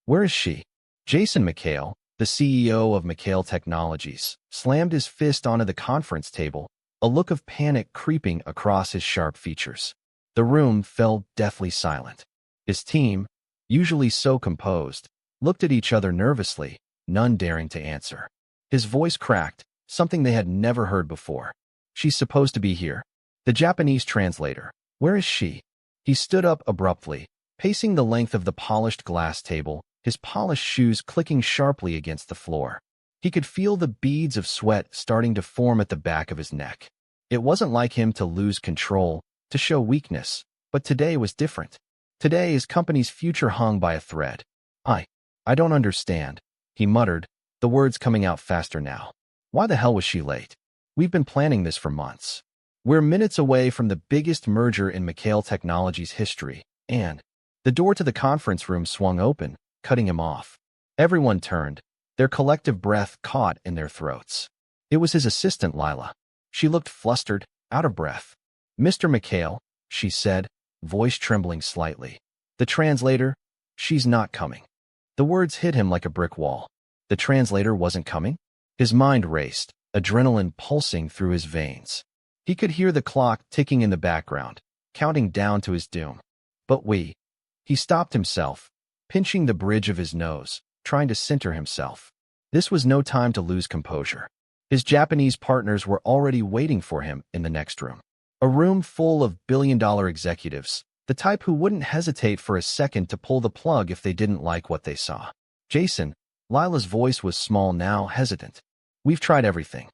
Where is she? Jason McHale, the CEO of McHale Technologies, slammed his fist onto the conference table, a look of panic creeping across his sharp features. The room fell deathly silent. His team, usually so composed, looked at each other nervously, none daring to answer. His voice cracked, something they had never heard before. She's supposed to be here. The Japanese translator. Where is she? He stood up abruptly, pacing the length of the polished glass table, his polished shoes clicking sharply against the floor. He could feel the beads of sweat starting to form at the back of his neck. It wasn't like him to lose control, to show weakness, but today was different. Today his company's future hung by a thread. I don't understand, he muttered, the words coming out faster now. Why the hell was she late? We've been planning this for months. We're minutes away from the biggest merger in McHale Technologies' history, and the door to the conference room swung open, cutting him off. Everyone turned, their collective breath caught in their throats. It was his assistant, Lila. She looked flustered, out of breath. Mr. McHale, she said, voice trembling slightly. The translator, she's not coming. The words hit him like a brick wall. The translator wasn't coming? His mind raced, adrenaline pulsing through his veins. He could hear the clock ticking in the background, counting down to his doom. But he stopped himself, pinching the bridge of his nose, trying to center himself. This was no time to lose composure. His Japanese partners were already waiting for him in the next room. A room full of billion-dollar executives, the type who wouldn't hesitate for a second to pull the plug if they didn't like what they saw. Jason, Lila's voice was small now, hesitant. We've tried everything.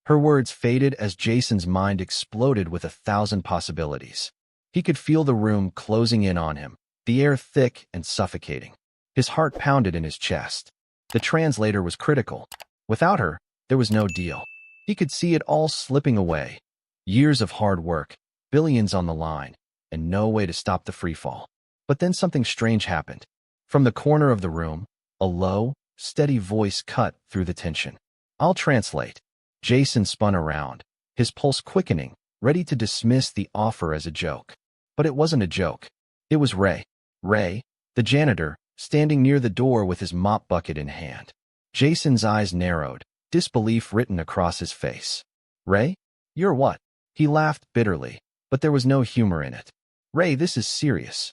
Her words faded as Jason's mind exploded with 1,000 possibilities. He could feel the room closing in on him, the air thick and suffocating. His heart pounded in his chest. The translator was critical. Without her, there was no deal. He could see it all slipping away. Years of hard work, billions on the line, and no way to stop the freefall. But then something strange happened. From the corner of the room, a low, steady voice cut through the tension. I'll translate. Jason spun around, his pulse quickening, ready to dismiss the offer as a joke. But it wasn't a joke. It was Ray. Ray, the janitor, standing near the door with his mop bucket in hand. Jason's eyes narrowed, disbelief written across his face. Ray? You're what? He laughed bitterly, but there was no humor in it. Ray, this is serious.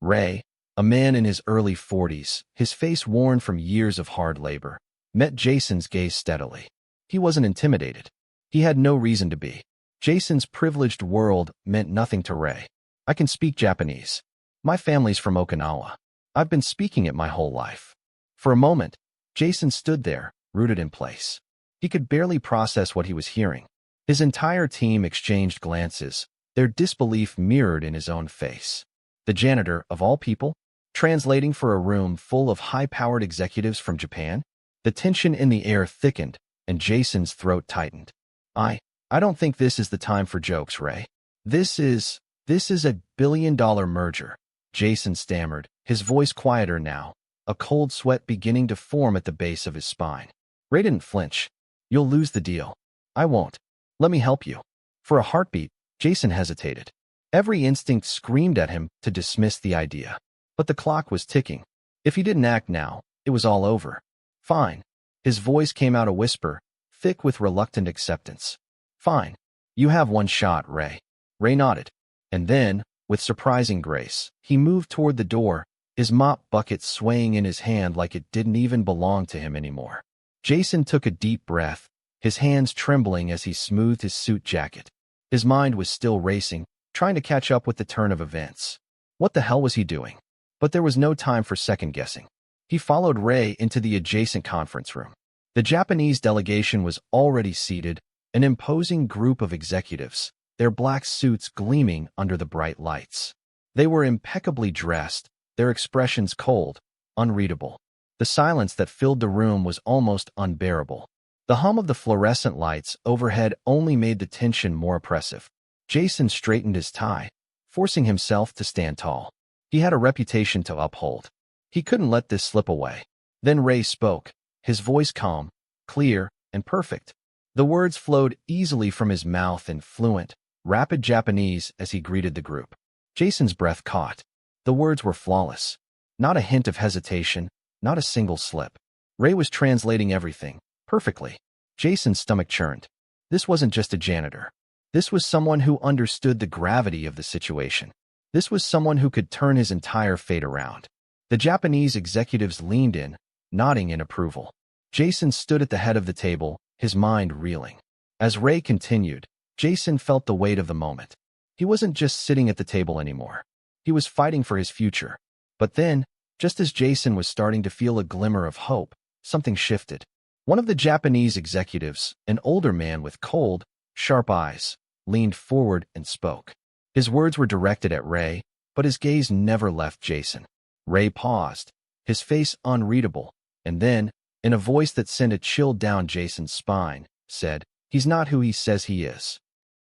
Ray, a man in his early 40s, his face worn from years of hard labor, met Jason's gaze steadily. He wasn't intimidated. He had no reason to be. Jason's privileged world meant nothing to Ray. I can speak Japanese. My family's from Okinawa. I've been speaking it my whole life. For a moment, Jason stood there, rooted in place. He could barely process what he was hearing. His entire team exchanged glances, their disbelief mirrored in his own face. The janitor, of all people, translating for a room full of high-powered executives from Japan? The tension in the air thickened, and Jason's throat tightened. I don't think this is the time for jokes, Ray. This is a billion-dollar merger, Jason stammered, his voice quieter now, a cold sweat beginning to form at the base of his spine. Ray didn't flinch. You'll lose the deal. I won't. Let me help you. For a heartbeat, Jason hesitated. Every instinct screamed at him to dismiss the idea. But the clock was ticking. If he didn't act now, it was all over. Fine. His voice came out a whisper, thick with reluctant acceptance. Fine. You have one shot, Ray. Ray nodded. And then, with surprising grace, he moved toward the door, his mop bucket swaying in his hand like it didn't even belong to him anymore. Jason took a deep breath, his hands trembling as he smoothed his suit jacket. His mind was still racing, trying to catch up with the turn of events. What the hell was he doing? But there was no time for second-guessing. He followed Ray into the adjacent conference room. The Japanese delegation was already seated, an imposing group of executives, their black suits gleaming under the bright lights. They were impeccably dressed, their expressions cold, unreadable. The silence that filled the room was almost unbearable. The hum of the fluorescent lights overhead only made the tension more oppressive. Jason straightened his tie, forcing himself to stand tall. He had a reputation to uphold. He couldn't let this slip away. Then Ray spoke, his voice calm, clear, and perfect. The words flowed easily from his mouth in fluent, rapid Japanese as he greeted the group. Jason's breath caught. The words were flawless. Not a hint of hesitation, not a single slip. Ray was translating everything, perfectly. Jason's stomach churned. This wasn't just a janitor. This was someone who understood the gravity of the situation. This was someone who could turn his entire fate around. The Japanese executives leaned in, nodding in approval. Jason stood at the head of the table, his mind reeling. As Ray continued, Jason felt the weight of the moment. He wasn't just sitting at the table anymore. He was fighting for his future. But then, just as Jason was starting to feel a glimmer of hope, something shifted. One of the Japanese executives, an older man with cold, sharp eyes, leaned forward and spoke. His words were directed at Ray, but his gaze never left Jason. Ray paused, his face unreadable, and then, in a voice that sent a chill down Jason's spine, said, "He's not who he says he is."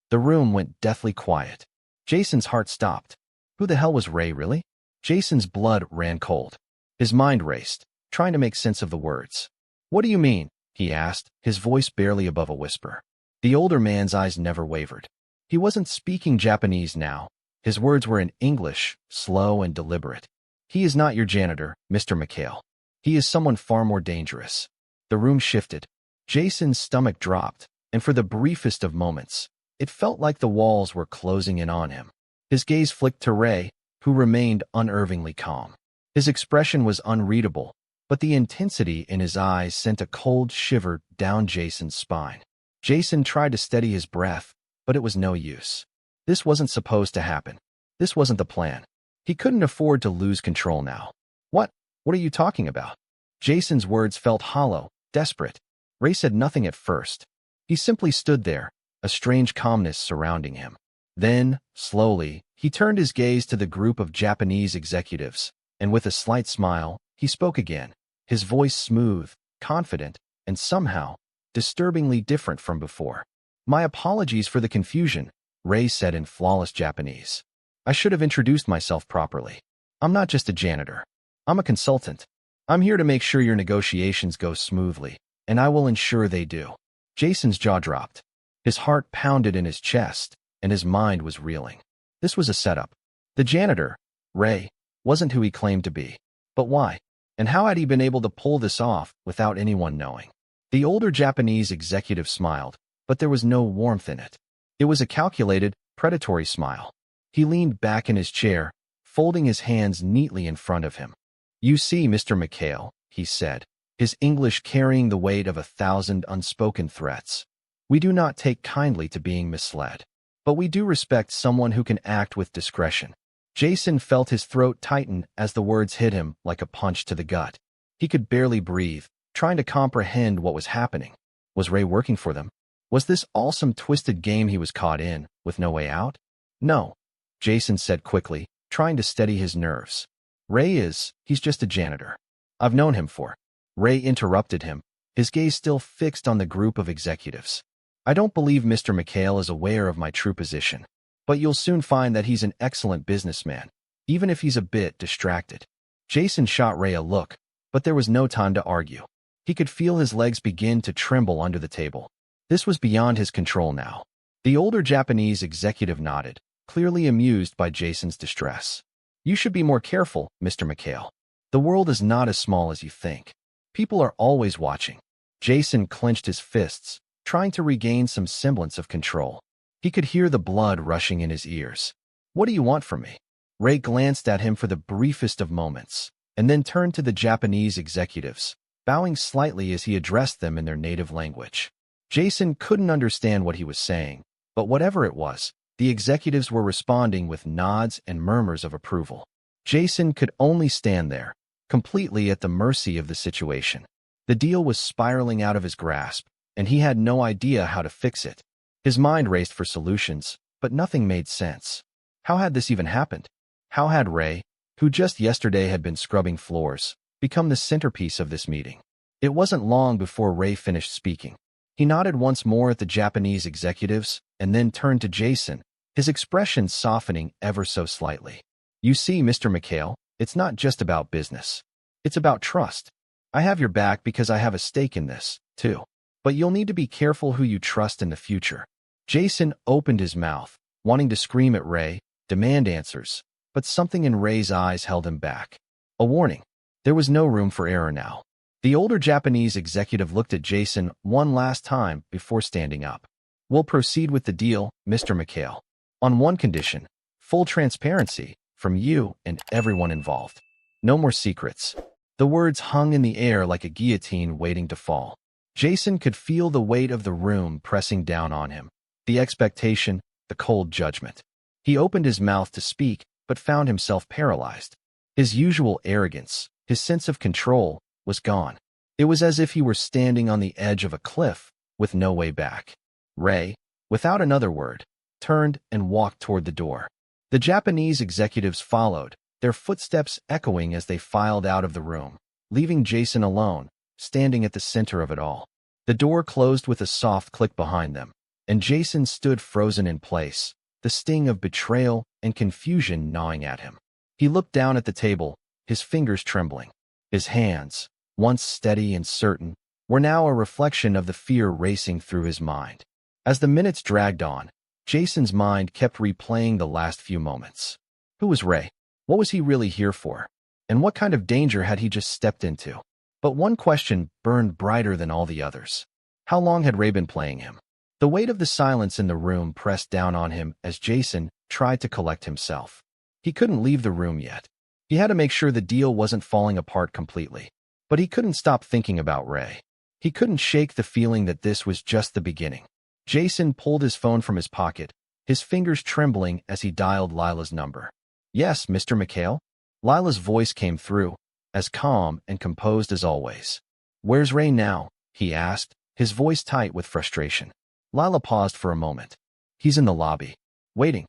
The room went deathly quiet. Jason's heart stopped. Who the hell was Ray, really? Jason's blood ran cold. His mind raced, trying to make sense of the words. "What do you mean?" he asked, his voice barely above a whisper. The older man's eyes never wavered. He wasn't speaking Japanese now. His words were in English, slow and deliberate. "He is not your janitor, Mr. McHale. He is someone far more dangerous." The room shifted. Jason's stomach dropped, and for the briefest of moments, it felt like the walls were closing in on him. His gaze flicked to Ray, who remained unervingly calm. His expression was unreadable, but the intensity in his eyes sent a cold shiver down Jason's spine. Jason tried to steady his breath, but it was no use. This wasn't supposed to happen. This wasn't the plan. He couldn't afford to lose control now. What are you talking about?" Jason's words felt hollow, desperate. Ray said nothing at first. He simply stood there, a strange calmness surrounding him. Then, slowly, he turned his gaze to the group of Japanese executives, and with a slight smile, he spoke again, his voice smooth, confident, and somehow, disturbingly different from before. "My apologies for the confusion," Ray said in flawless Japanese. "I should have introduced myself properly. I'm not just a janitor. I'm a consultant. I'm here to make sure your negotiations go smoothly, and I will ensure they do." Jason's jaw dropped. His heart pounded in his chest, and his mind was reeling. This was a setup. The janitor, Ray, wasn't who he claimed to be. But why? And how had he been able to pull this off without anyone knowing? The older Japanese executive smiled, but there was no warmth in it. It was a calculated, predatory smile. He leaned back in his chair, folding his hands neatly in front of him. "You see, Mr. McHale," he said, his English carrying the weight of 1,000 unspoken threats. "We do not take kindly to being misled, but we do respect someone who can act with discretion." Jason felt his throat tighten as the words hit him like a punch to the gut. He could barely breathe, trying to comprehend what was happening. Was Ray working for them? Was this all some twisted game he was caught in, with no way out? "No," Jason said quickly, trying to steady his nerves. He's just a janitor. I've known him for." Ray interrupted him, his gaze still fixed on the group of executives. "I don't believe Mr. McHale is aware of my true position, but you'll soon find that he's an excellent businessman, even if he's a bit distracted." Jason shot Ray a look, but there was no time to argue. He could feel his legs begin to tremble under the table. This was beyond his control now. The older Japanese executive nodded, clearly amused by Jason's distress. "You should be more careful, Mr. McHale. The world is not as small as you think. People are always watching." Jason clenched his fists, trying to regain some semblance of control. He could hear the blood rushing in his ears. "What do you want from me?" Ray glanced at him for the briefest of moments, and then turned to the Japanese executives, bowing slightly as he addressed them in their native language. Jason couldn't understand what he was saying, but whatever it was, the executives were responding with nods and murmurs of approval. Jason could only stand there, completely at the mercy of the situation. The deal was spiraling out of his grasp, and he had no idea how to fix it. His mind raced for solutions, but nothing made sense. How had this even happened? How had Ray, who just yesterday had been scrubbing floors, become the centerpiece of this meeting? It wasn't long before Ray finished speaking. He nodded once more at the Japanese executives and then turned to Jason, his expression softening ever so slightly. "You see, Mr. McHale, it's not just about business. It's about trust. I have your back because I have a stake in this, too. But you'll need to be careful who you trust in the future." Jason opened his mouth, wanting to scream at Ray, demand answers, but something in Ray's eyes held him back. A warning. There was no room for error now. The older Japanese executive looked at Jason one last time before standing up. We'll proceed with the deal, Mr. McHale. On one condition, full transparency from you and everyone involved. No more secrets. The words hung in the air like a guillotine waiting to fall. Jason could feel the weight of the room pressing down on him. The expectation, the cold judgment. He opened his mouth to speak, but found himself paralyzed. His usual arrogance, his sense of control, was gone. It was as if he were standing on the edge of a cliff with no way back. Ray, without another word, turned and walked toward the door. The Japanese executives followed, their footsteps echoing as they filed out of the room, leaving Jason alone, standing at the center of it all. The door closed with a soft click behind them, and Jason stood frozen in place, the sting of betrayal and confusion gnawing at him. He looked down at the table, his fingers trembling. His hands, once steady and certain, were now a reflection of the fear racing through his mind. As the minutes dragged on, Jason's mind kept replaying the last few moments. Who was Ray? What was he really here for? And what kind of danger had he just stepped into? But one question burned brighter than all the others. How long had Ray been playing him? The weight of the silence in the room pressed down on him as Jason tried to collect himself. He couldn't leave the room yet. He had to make sure the deal wasn't falling apart completely. But he couldn't stop thinking about Ray. He couldn't shake the feeling that this was just the beginning. Jason pulled his phone from his pocket, his fingers trembling as he dialed Lila's number. Yes, Mr. McHale? Lila's voice came through, as calm and composed as always. Where's Ray now? He asked, his voice tight with frustration. Lila paused for a moment. He's in the lobby, waiting.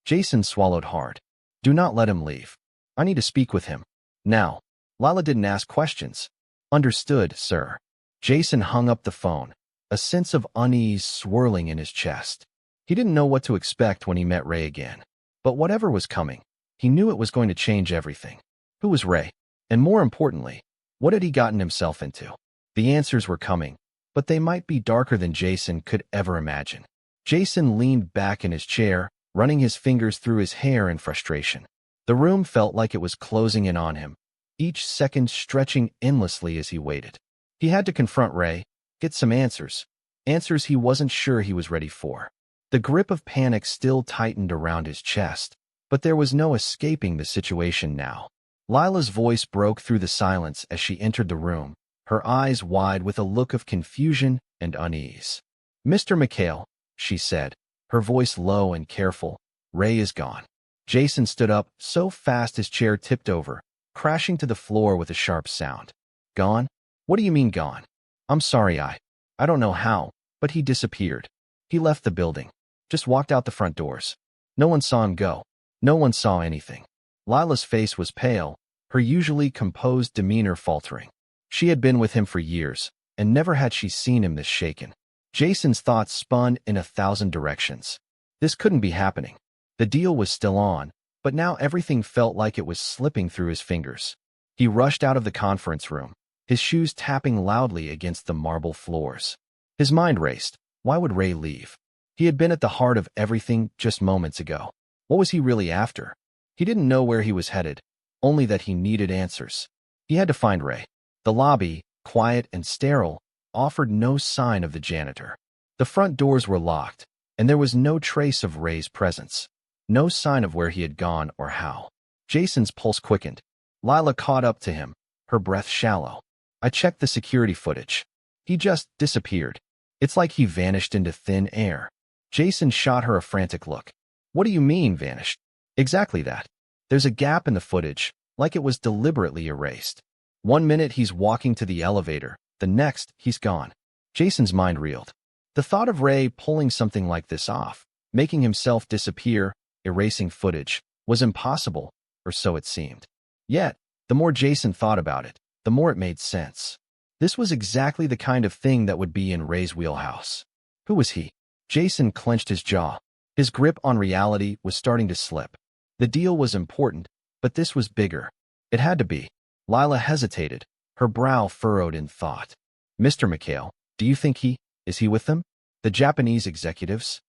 Jason swallowed hard. Do not let him leave. I need to speak with him. Now. Lila didn't ask questions. Understood, sir. Jason hung up the phone, a sense of unease swirling in his chest. He didn't know what to expect when he met Ray again. But whatever was coming, he knew it was going to change everything. Who was Ray? And more importantly, what had he gotten himself into? The answers were coming, but they might be darker than Jason could ever imagine. Jason leaned back in his chair, running his fingers through his hair in frustration. The room felt like it was closing in on him, each second stretching endlessly as he waited. He had to confront Ray, get some answers he wasn't sure he was ready for. The grip of panic still tightened around his chest, but there was no escaping the situation now. Lila's voice broke through the silence as she entered the room, her eyes wide with a look of confusion and unease. Mr. McHale, she said, her voice low and careful, Ray is gone. Jason stood up so fast his chair tipped over, crashing to the floor with a sharp sound. Gone? What do you mean gone? I'm sorry, I don't know how, but he disappeared. He left the building, just walked out the front doors. No one saw him go. No one saw anything. Lila's face was pale, her usually composed demeanor faltering. She had been with him for years, and never had she seen him this shaken. Jason's thoughts spun in 1,000 directions. This couldn't be happening. The deal was still on, but now everything felt like it was slipping through his fingers. He rushed out of the conference room, his shoes tapping loudly against the marble floors. His mind raced. Why would Ray leave? He had been at the heart of everything just moments ago. What was he really after? He didn't know where he was headed, only that he needed answers. He had to find Ray. The lobby, quiet and sterile, offered no sign of the janitor. The front doors were locked, and there was no trace of Ray's presence. No sign of where he had gone or how. Jason's pulse quickened. Lila caught up to him, her breath shallow. I checked the security footage. He just disappeared. It's like he vanished into thin air. Jason shot her a frantic look. What do you mean, vanished? Exactly that. There's a gap in the footage, like it was deliberately erased. One minute he's walking to the elevator, the next he's gone. Jason's mind reeled. The thought of Ray pulling something like this off, making himself disappear, erasing footage, was impossible, or so it seemed. Yet, the more Jason thought about it, the more it made sense. This was exactly the kind of thing that would be in Ray's wheelhouse. Who was he? Jason clenched his jaw. His grip on reality was starting to slip. The deal was important, but this was bigger. It had to be. Lila hesitated, her brow furrowed in thought. Mr. McHale, do you think is he with them? The Japanese executives?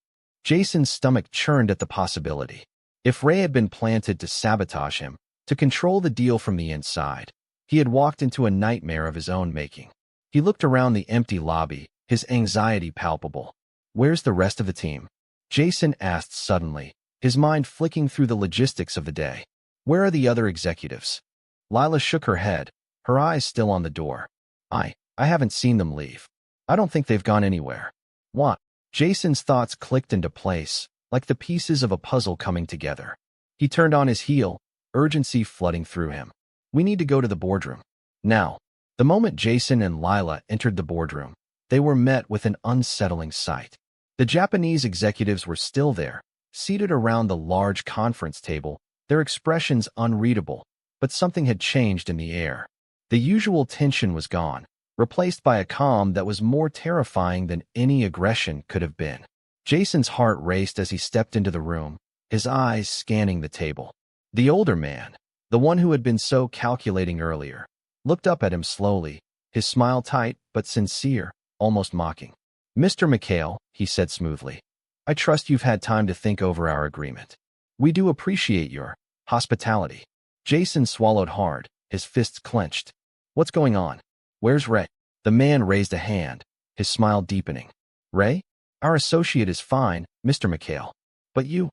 Jason's stomach churned at the possibility. If Ray had been planted to sabotage him, to control the deal from the inside. He had walked into a nightmare of his own making. He looked around the empty lobby, his anxiety palpable. "Where's the rest of the team?" Jason asked suddenly, his mind flicking through the logistics of the day. "Where are the other executives?" Lila shook her head, her eyes still on the door. I haven't seen them leave. I don't think they've gone anywhere." "What?" Jason's thoughts clicked into place, like the pieces of a puzzle coming together. He turned on his heel, urgency flooding through him. "We need to go to the boardroom. Now." The moment Jason and Lila entered the boardroom, they were met with an unsettling sight. The Japanese executives were still there, seated around the large conference table, their expressions unreadable, but something had changed in the air. The usual tension was gone, replaced by a calm that was more terrifying than any aggression could have been. Jason's heart raced as he stepped into the room, his eyes scanning the table. The older man, the one who had been so calculating earlier, looked up at him slowly, his smile tight but sincere, almost mocking. "Mr. McHale," he said smoothly, "I trust you've had time to think over our agreement. We do appreciate your hospitality." Jason swallowed hard, his fists clenched. "What's going on? Where's Ray?" The man raised a hand, his smile deepening. "Ray? Our associate is fine, Mr. McHale. But you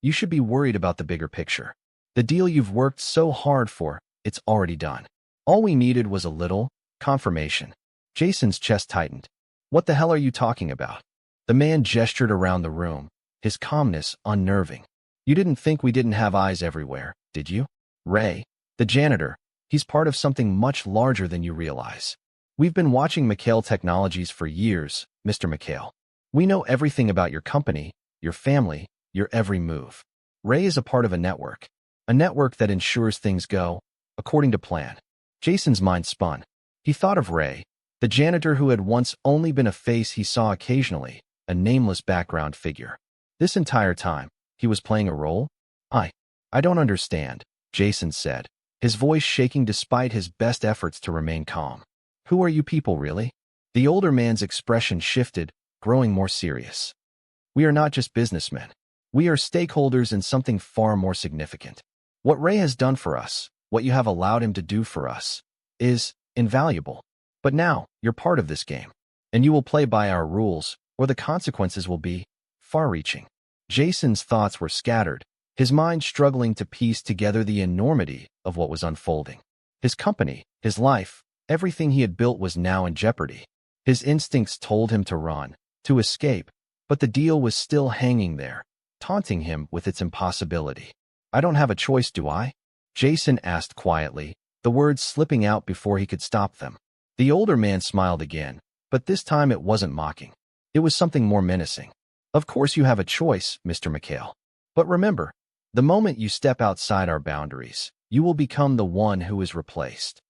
should be worried about the bigger picture. The deal you've worked so hard for, it's already done. All we needed was a little confirmation." Jason's chest tightened. "What the hell are you talking about?" The man gestured around the room, his calmness unnerving. "You didn't think we didn't have eyes everywhere, did you? Ray, the janitor, he's part of something much larger than you realize. We've been watching McHale Technologies for years, Mr. McHale. We know everything about your company, your family, your every move. Ray is a part of a network that ensures things go according to plan." Jason's mind spun. He thought of Ray, the janitor who had once only been a face he saw occasionally, a nameless background figure. This entire time, he was playing a role? I don't understand," Jason said, his voice shaking despite his best efforts to remain calm. "Who are you people, really?" The older man's expression shifted, growing more serious. "We are not just businessmen. We are stakeholders in something far more significant. What Ray has done for us, what you have allowed him to do for us, is invaluable. But now, you're part of this game, and you will play by our rules, or the consequences will be far-reaching." Jason's thoughts were scattered, his mind struggling to piece together the enormity of what was unfolding. His company, his life, everything he had built was now in jeopardy. His instincts told him to run, to escape, but the deal was still hanging there, taunting him with its impossibility. "I don't have a choice, do I?" Jason asked quietly, the words slipping out before he could stop them. The older man smiled again, but this time it wasn't mocking. It was something more menacing. "Of course you have a choice, Mr. McHale. But remember, the moment you step outside our boundaries, you will become the one who is replaced."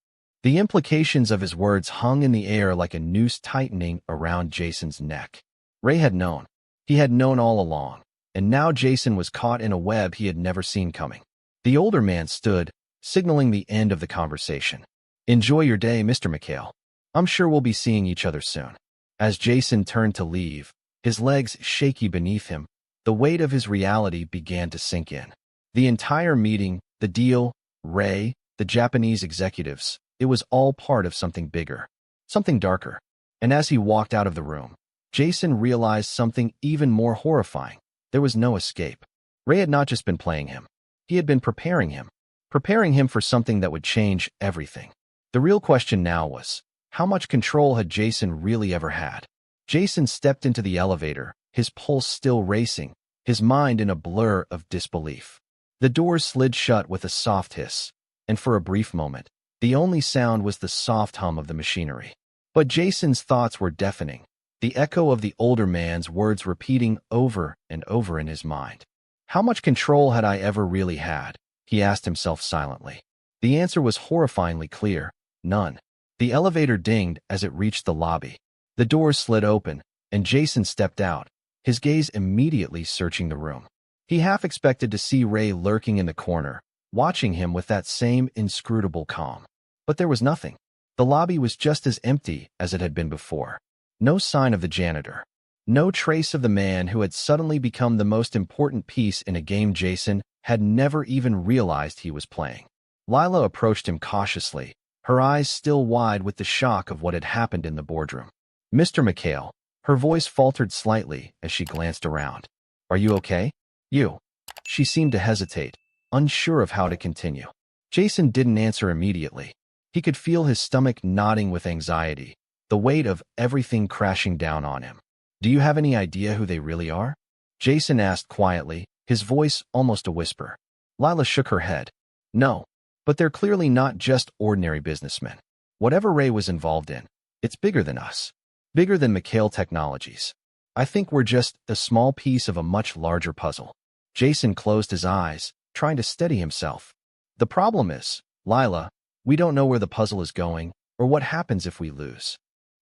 The implications of his words hung in the air like a noose tightening around Jason's neck. Ray had known. He had known all along, and now Jason was caught in a web he had never seen coming. The older man stood, signaling the end of the conversation. "Enjoy your day, Mr. McHale. I'm sure we'll be seeing each other soon." As Jason turned to leave, his legs shaky beneath him, the weight of his reality began to sink in. The entire meeting, the deal, Ray, the Japanese executives, it was all part of something bigger, something darker. And as he walked out of the room, Jason realized something even more horrifying. There was no escape. Ray had not just been playing him. He had been preparing him for something that would change everything. The real question now was, how much control had Jason really ever had? Jason stepped into the elevator, his pulse still racing, his mind in a blur of disbelief. The doors slid shut with a soft hiss, and for a brief moment, the only sound was the soft hum of the machinery. But Jason's thoughts were deafening, the echo of the older man's words repeating over and over in his mind. How much control had I ever really had? He asked himself silently. The answer was horrifyingly clear, none. The elevator dinged as it reached the lobby. The doors slid open, and Jason stepped out, his gaze immediately searching the room. He half expected to see Ray lurking in the corner, watching him with that same inscrutable calm. But there was nothing. The lobby was just as empty as it had been before. No sign of the janitor. No trace of the man who had suddenly become the most important piece in a game Jason had never even realized he was playing. Lila approached him cautiously, her eyes still wide with the shock of what had happened in the boardroom. Mr. McHale, her voice faltered slightly as she glanced around. Are you okay? You. She seemed to hesitate, unsure of how to continue. Jason didn't answer immediately. He could feel his stomach knotting with anxiety, the weight of everything crashing down on him. Do you have any idea who they really are? Jason asked quietly, his voice almost a whisper. Lila shook her head. No, but they're clearly not just ordinary businessmen. Whatever Ray was involved in, it's bigger than us. Bigger than McHale Technologies. I think we're just a small piece of a much larger puzzle. Jason closed his eyes, trying to steady himself. The problem is, Lila, we don't know where the puzzle is going or what happens if we lose.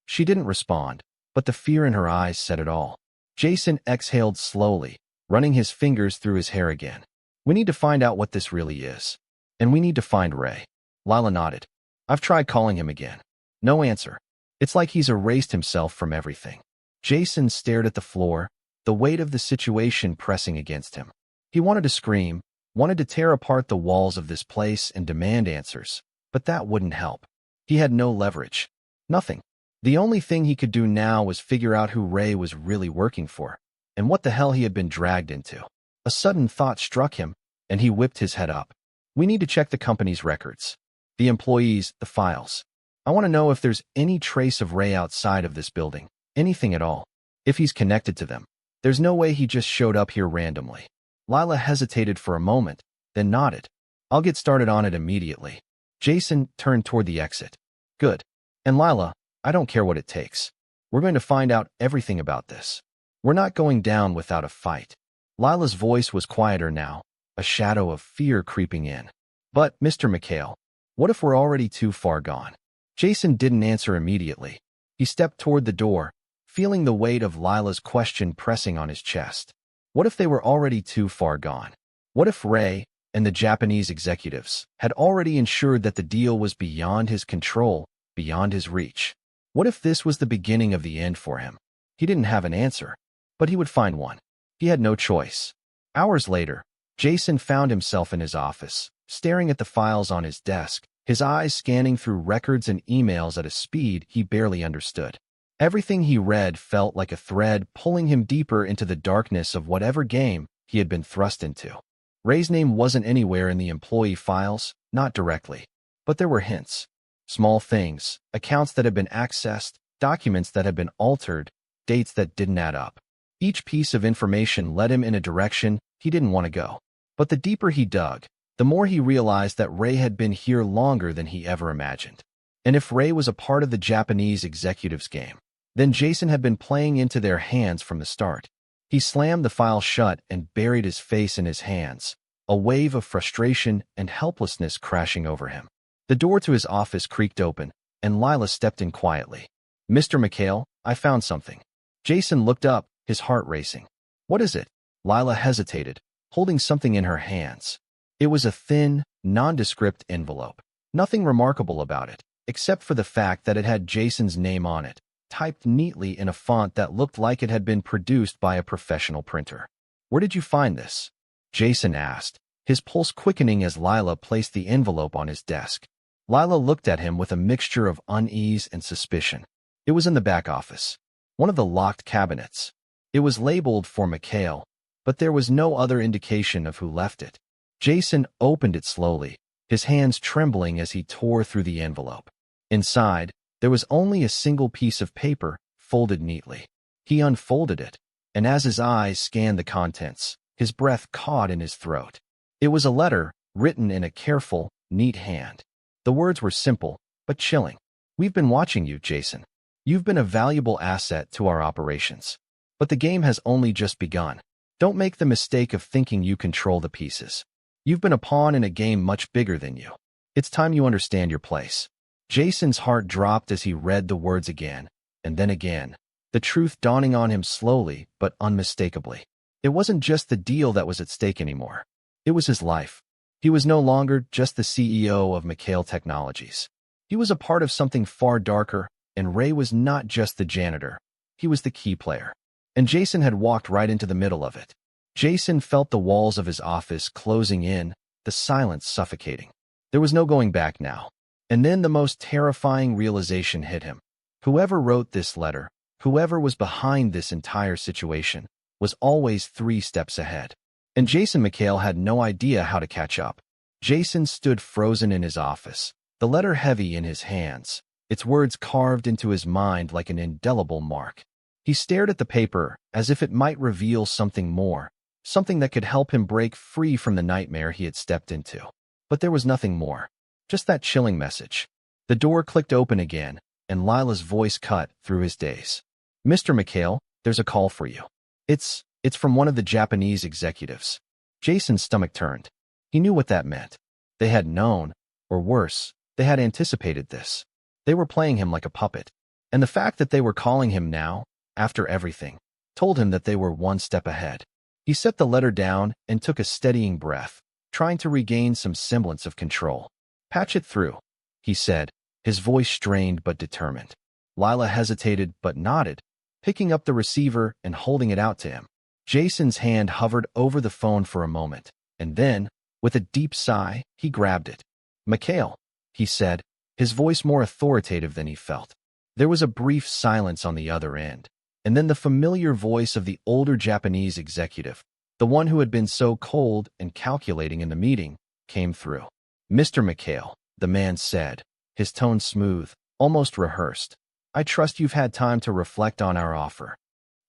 She didn't respond, but the fear in her eyes said it all. Jason exhaled slowly, running his fingers through his hair again. We need to find out what this really is. And we need to find Ray. Lila nodded. I've tried calling him again. No answer. It's like he's erased himself from everything. Jason stared at the floor, the weight of the situation pressing against him. He wanted to scream, wanted to tear apart the walls of this place and demand answers, but that wouldn't help. He had no leverage. Nothing. The only thing he could do now was figure out who Ray was really working for, and what the hell he had been dragged into. A sudden thought struck him, and he whipped his head up. We need to check the company's records. The employees, the files. I want to know if there's any trace of Ray outside of this building, anything at all. If he's connected to them. There's no way he just showed up here randomly. Lila hesitated for a moment, then nodded. I'll get started on it immediately. Jason turned toward the exit. Good. And Lila, I don't care what it takes. We're going to find out everything about this. We're not going down without a fight. Lila's voice was quieter now, a shadow of fear creeping in. But, Mr. McHale, what if we're already too far gone? Jason didn't answer immediately. He stepped toward the door, feeling the weight of Lila's question pressing on his chest. What if they were already too far gone? What if Ray and the Japanese executives had already ensured that the deal was beyond his control, beyond his reach? What if this was the beginning of the end for him? He didn't have an answer, but he would find one. He had no choice. Hours later, Jason found himself in his office, staring at the files on his desk, his eyes scanning through records and emails at a speed he barely understood. Everything he read felt like a thread pulling him deeper into the darkness of whatever game he had been thrust into. Ray's name wasn't anywhere in the employee files, not directly. But there were hints. Small things, accounts that had been accessed, documents that had been altered, dates that didn't add up. Each piece of information led him in a direction he didn't want to go. But the deeper he dug, the more he realized that Ray had been here longer than he ever imagined. And if Ray was a part of the Japanese executives' game, then Jason had been playing into their hands from the start. He slammed the file shut and buried his face in his hands, a wave of frustration and helplessness crashing over him. The door to his office creaked open, and Lila stepped in quietly. Mr. McHale, I found something. Jason looked up, his heart racing. What is it? Lila hesitated, holding something in her hands. It was a thin, nondescript envelope. Nothing remarkable about it, except for the fact that it had Jason's name on it, typed neatly in a font that looked like it had been produced by a professional printer. Where did you find this? Jason asked, his pulse quickening as Lila placed the envelope on his desk. Lila looked at him with a mixture of unease and suspicion. It was in the back office, one of the locked cabinets. It was labeled for McHale, but there was no other indication of who left it. Jason opened it slowly, his hands trembling as he tore through the envelope. Inside, there was only a single piece of paper, folded neatly. He unfolded it, and as his eyes scanned the contents, his breath caught in his throat. It was a letter, written in a careful, neat hand. The words were simple, but chilling. We've been watching you, Jason. You've been a valuable asset to our operations. But the game has only just begun. Don't make the mistake of thinking you control the pieces. You've been a pawn in a game much bigger than you. It's time you understand your place. Jason's heart dropped as he read the words again, and then again, the truth dawning on him slowly but unmistakably. It wasn't just the deal that was at stake anymore. It was his life. He was no longer just the CEO of McHale Technologies. He was a part of something far darker, and Ray was not just the janitor. He was the key player. And Jason had walked right into the middle of it. Jason felt the walls of his office closing in, the silence suffocating. There was no going back now. And then the most terrifying realization hit him. Whoever wrote this letter, whoever was behind this entire situation, was always 3 steps ahead. And Jason McHale had no idea how to catch up. Jason stood frozen in his office, the letter heavy in his hands, its words carved into his mind like an indelible mark. He stared at the paper as if it might reveal something more, something that could help him break free from the nightmare he had stepped into. But there was nothing more. Just that chilling message. The door clicked open again, and Lila's voice cut through his daze. "Mr. McHale, there's a call for you. It's from one of the Japanese executives." Jason's stomach turned. He knew what that meant. They had known, or worse, they had anticipated this. They were playing him like a puppet. And the fact that they were calling him now, after everything, told him that they were 1 step ahead. He set the letter down and took a steadying breath, trying to regain some semblance of control. "Patch it through," he said, his voice strained but determined. Lila hesitated but nodded, picking up the receiver and holding it out to him. Jason's hand hovered over the phone for a moment, and then, with a deep sigh, he grabbed it. "McHale," he said, his voice more authoritative than he felt. There was a brief silence on the other end, and then the familiar voice of the older Japanese executive, the one who had been so cold and calculating in the meeting, came through. "Mr. McHale," the man said, his tone smooth, almost rehearsed. "I trust you've had time to reflect on our offer."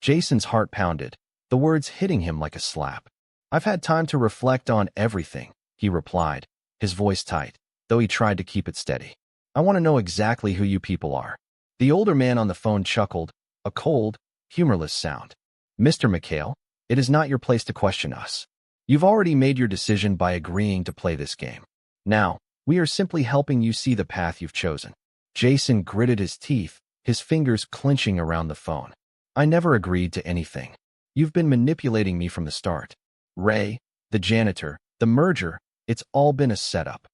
Jason's heart pounded, the words hitting him like a slap. "I've had time to reflect on everything," he replied, his voice tight, though he tried to keep it steady. "I want to know exactly who you people are." The older man on the phone chuckled, a cold, humorless sound. "Mr. McHale, it is not your place to question us. You've already made your decision by agreeing to play this game. Now, we are simply helping you see the path you've chosen." Jason gritted his teeth, his fingers clenching around the phone. "I never agreed to anything. You've been manipulating me from the start. Ray, the janitor, the merger, it's all been a setup."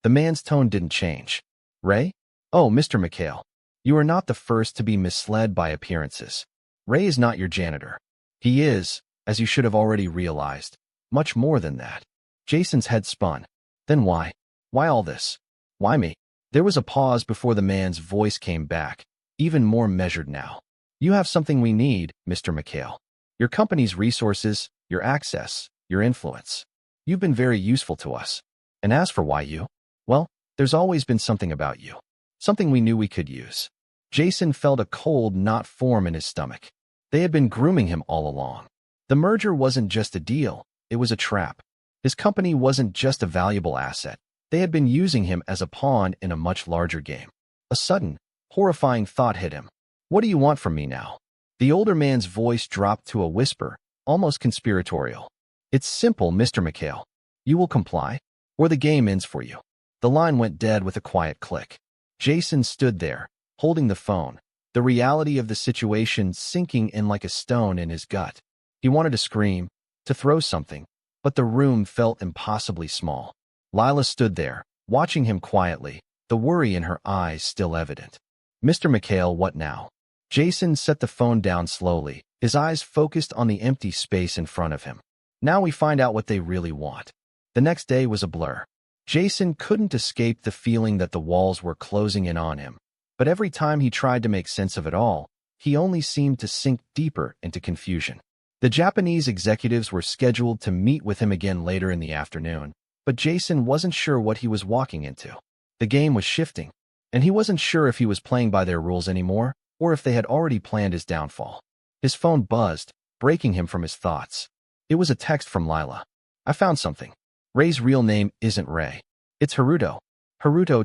The man's tone didn't change. "Ray? Oh, Mr. McHale, you are not the first to be misled by appearances. Ray is not your janitor. He is, as you should have already realized, much more than that." Jason's head spun. "Then why? Why all this? Why me?" There was a pause before the man's voice came back, even more measured now. "You have something we need, Mr. McHale. Your company's resources, your access, your influence. You've been very useful to us. And as for why you, well, there's always been something about you. Something we knew we could use." Jason felt a cold knot form in his stomach. They had been grooming him all along. The merger wasn't just a deal, it was a trap. His company wasn't just a valuable asset. They had been using him as a pawn in a much larger game. A sudden, horrifying thought hit him. "What do you want from me now?" The older man's voice dropped to a whisper, almost conspiratorial. "It's simple, Mr. McHale. You will comply, or the game ends for you." The line went dead with a quiet click. Jason stood there, holding the phone, the reality of the situation sinking in like a stone in his gut. He wanted to scream, to throw something, but the room felt impossibly small. Lila stood there, watching him quietly, the worry in her eyes still evident. "Mr. McHale, what now?" Jason set the phone down slowly, his eyes focused on the empty space in front of him. "Now we find out what they really want." The next day was a blur. Jason couldn't escape the feeling that the walls were closing in on him, but every time he tried to make sense of it all, he only seemed to sink deeper into confusion. The Japanese executives were scheduled to meet with him again later in the afternoon, but Jason wasn't sure what he was walking into. The game was shifting, and he wasn't sure if he was playing by their rules anymore, or if they had already planned his downfall. His phone buzzed, breaking him from his thoughts. It was a text from Lila. "I found something. Ray's real name isn't Ray. It's Haruto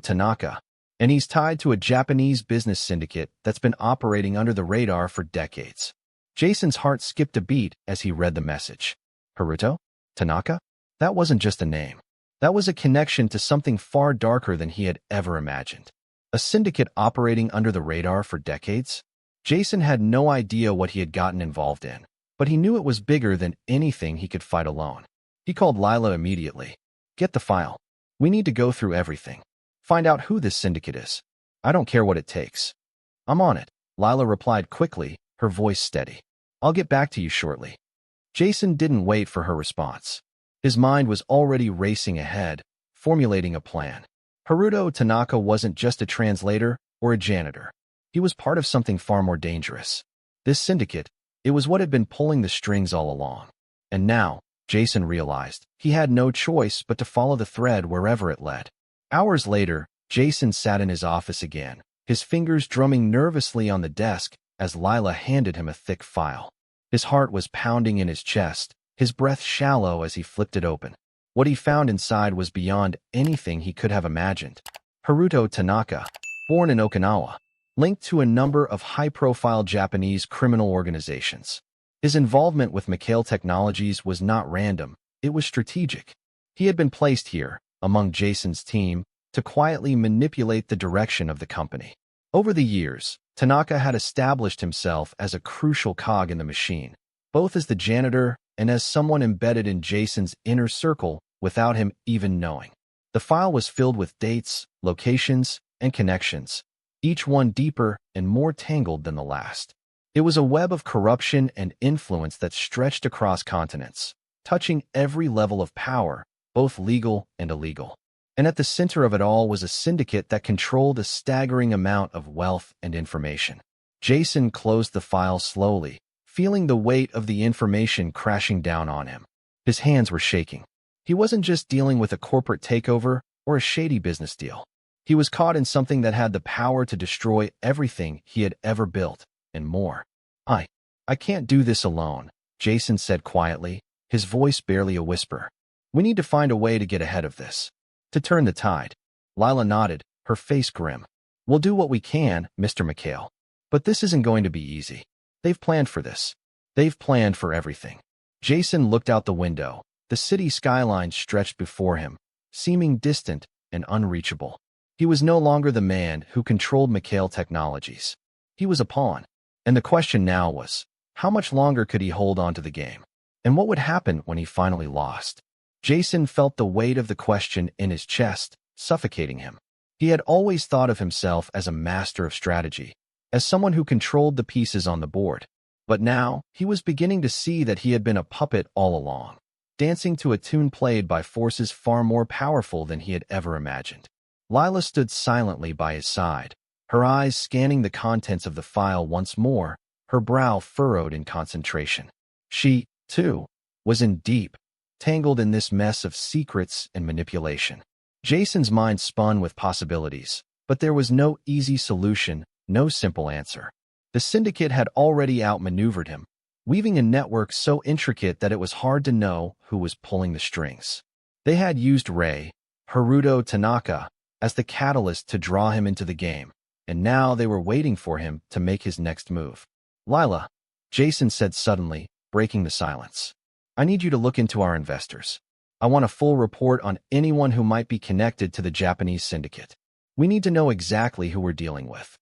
Tanaka, and he's tied to a Japanese business syndicate that's been operating under the radar for decades." Jason's heart skipped a beat as he read the message. Haruto? Tanaka? That wasn't just a name. That was a connection to something far darker than he had ever imagined. A syndicate operating under the radar for decades? Jason had no idea what he had gotten involved in, but he knew it was bigger than anything he could fight alone. He called Lila immediately. "Get the file. We need to go through everything. Find out who this syndicate is. I don't care what it takes." "I'm on it," Lila replied quickly, her voice steady. "I'll get back to you shortly." Jason didn't wait for her response. His mind was already racing ahead, formulating a plan. Haruto Tanaka wasn't just a translator or a janitor. He was part of something far more dangerous. This syndicate, it was what had been pulling the strings all along. And now, Jason realized, he had no choice but to follow the thread wherever it led. Hours later, Jason sat in his office again, his fingers drumming nervously on the desk as Lila handed him a thick file. His heart was pounding in his chest, his breath shallow as he flipped it open. What he found inside was beyond anything he could have imagined. Haruto Tanaka, born in Okinawa, linked to a number of high-profile Japanese criminal organizations. His involvement with McHale Technologies was not random, it was strategic. He had been placed here, among Jason's team, to quietly manipulate the direction of the company. Over the years, Tanaka had established himself as a crucial cog in the machine, both as the janitor and as someone embedded in Jason's inner circle without him even knowing. The file was filled with dates, locations, and connections, each one deeper and more tangled than the last. It was a web of corruption and influence that stretched across continents, touching every level of power, both legal and illegal. And at the center of it all was a syndicate that controlled a staggering amount of wealth and information. Jason closed the file slowly, feeling the weight of the information crashing down on him. His hands were shaking. He wasn't just dealing with a corporate takeover or a shady business deal. He was caught in something that had the power to destroy everything he had ever built, and more. I can't do this alone, Jason said quietly, his voice barely a whisper. We need to find a way to get ahead of this. To turn the tide. Lila nodded, her face grim. We'll do what we can, Mr. McHale. But this isn't going to be easy. They've planned for this. They've planned for everything. Jason looked out the window. The city skyline stretched before him, seeming distant and unreachable. He was no longer the man who controlled McHale Technologies. He was a pawn. And the question now was, how much longer could he hold on to the game? And what would happen when he finally lost? Jason felt the weight of the question in his chest, suffocating him. He had always thought of himself as a master of strategy, as someone who controlled the pieces on the board. But now, he was beginning to see that he had been a puppet all along, dancing to a tune played by forces far more powerful than he had ever imagined. Lila stood silently by his side, her eyes scanning the contents of the file once more, her brow furrowed in concentration. She, too, was in deep, tangled in this mess of secrets and manipulation. Jason's mind spun with possibilities, but there was no easy solution, no simple answer. The syndicate had already outmaneuvered him, weaving a network so intricate that it was hard to know who was pulling the strings. They had used Haruto Tanaka, as the catalyst to draw him into the game, and now they were waiting for him to make his next move. Lila, Jason said suddenly, breaking the silence. I need you to look into our investors. I want a full report on anyone who might be connected to the Japanese syndicate. We need to know exactly who we're dealing with.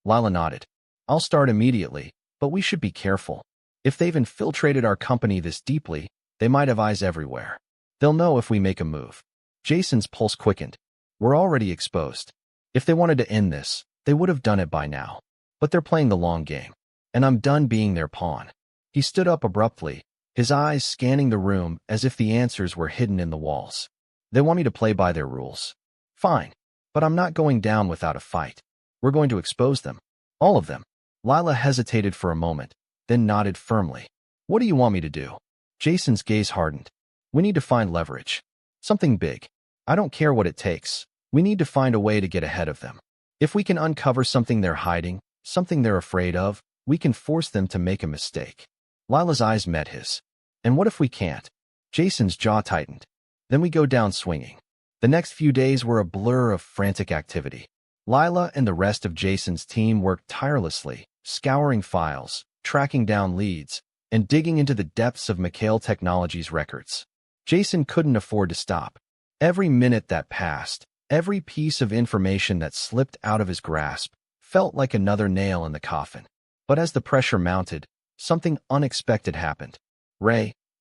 Lila nodded. I'll start immediately, but we should be careful. If they've infiltrated our company this deeply, they might have eyes everywhere. They'll know if we make a move. Jason's pulse quickened. We're already exposed. If they wanted to end this, they would have done it by now. But they're playing the long game, and I'm done being their pawn. He stood up abruptly, his eyes scanning the room as if the answers were hidden in the walls. They want me to play by their rules. Fine, but I'm not going down without a fight. We're going to expose them. All of them. Lila hesitated for a moment, then nodded firmly. What do you want me to do? Jason's gaze hardened. We need to find leverage. Something big. I don't care what it takes. We need to find a way to get ahead of them. If we can uncover something they're hiding, something they're afraid of, we can force them to make a mistake. Lila's eyes met his. And what if we can't? Jason's jaw tightened. Then we go down swinging. The next few days were a blur of frantic activity. Lila and the rest of Jason's team worked tirelessly, scouring files, tracking down leads, and digging into the depths of McHale Technologies' records. Jason couldn't afford to stop. Every minute that passed, every piece of information that slipped out of his grasp, felt like another nail in the coffin. But as the pressure mounted, something unexpected happened.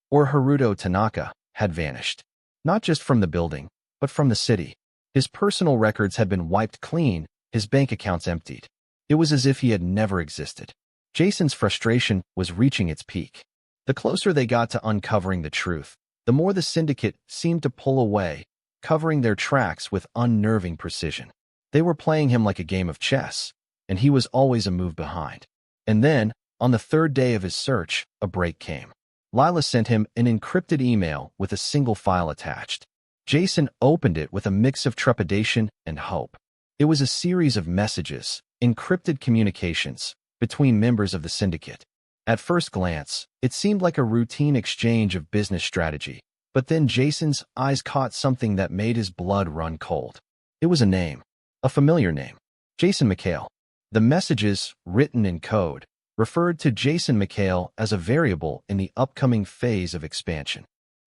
Or Haruto Tanaka, had vanished. Not just from the building, but from the city. His personal records had been wiped clean, his bank accounts emptied. It was as if he had never existed. Jason's frustration was reaching its peak. The closer they got to uncovering the truth, the more the syndicate seemed to pull away, covering their tracks with unnerving precision. They were playing him like a game of chess, and he was always a move behind. And then, on the third day of his search, a break came. Lila sent him an encrypted email with a single file attached. Jason opened it with a mix of trepidation and hope. It was a series of messages, encrypted communications, between members of the syndicate. At first glance, it seemed like a routine exchange of business strategy, but then Jason's eyes caught something that made his blood run cold. It was a name, a familiar name, Jason McHale. The messages, written in code, referred to Jason McHale as a variable in the upcoming phase of expansion.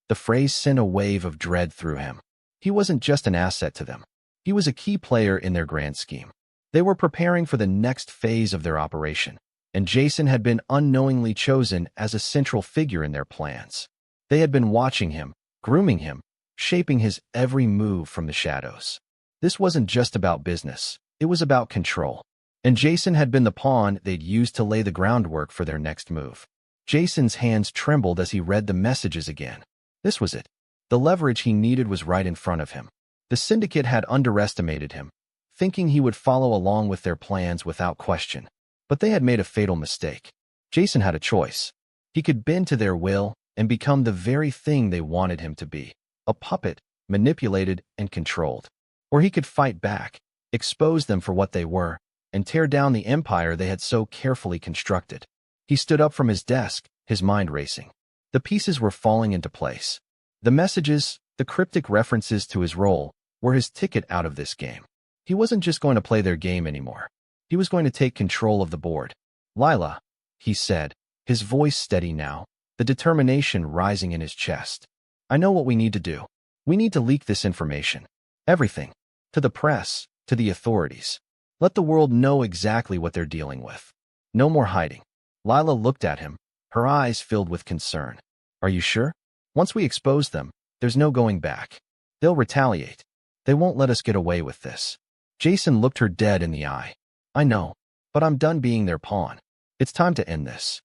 The phrase sent a wave of dread through him. He wasn't just an asset to them. He was a key player in their grand scheme. They were preparing for the next phase of their operation, and Jason had been unknowingly chosen as a central figure in their plans. They had been watching him, grooming him, shaping his every move from the shadows. This wasn't just about business. It was about control. And Jason had been the pawn they'd used to lay the groundwork for their next move. Jason's hands trembled as he read the messages again. This was it. The leverage he needed was right in front of him. The syndicate had underestimated him, thinking he would follow along with their plans without question. But they had made a fatal mistake. Jason had a choice. He could bend to their will and become the very thing they wanted him to be, a puppet, manipulated and controlled. Or he could fight back, expose them for what they were, and tear down the empire they had so carefully constructed. He stood up from his desk, his mind racing. The pieces were falling into place. The messages, the cryptic references to his role, were his ticket out of this game. He wasn't just going to play their game anymore. He was going to take control of the board. Lila, he said, his voice steady now, the determination rising in his chest. I know what we need to do. We need to leak this information. Everything. To the press, to the authorities. Let the world know exactly what they're dealing with. No more hiding. Lila looked at him, her eyes filled with concern. Are you sure? Once we expose them, there's no going back. They'll retaliate. They won't let us get away with this. Jason looked her dead in the eye. I know, but I'm done being their pawn. It's time to end this.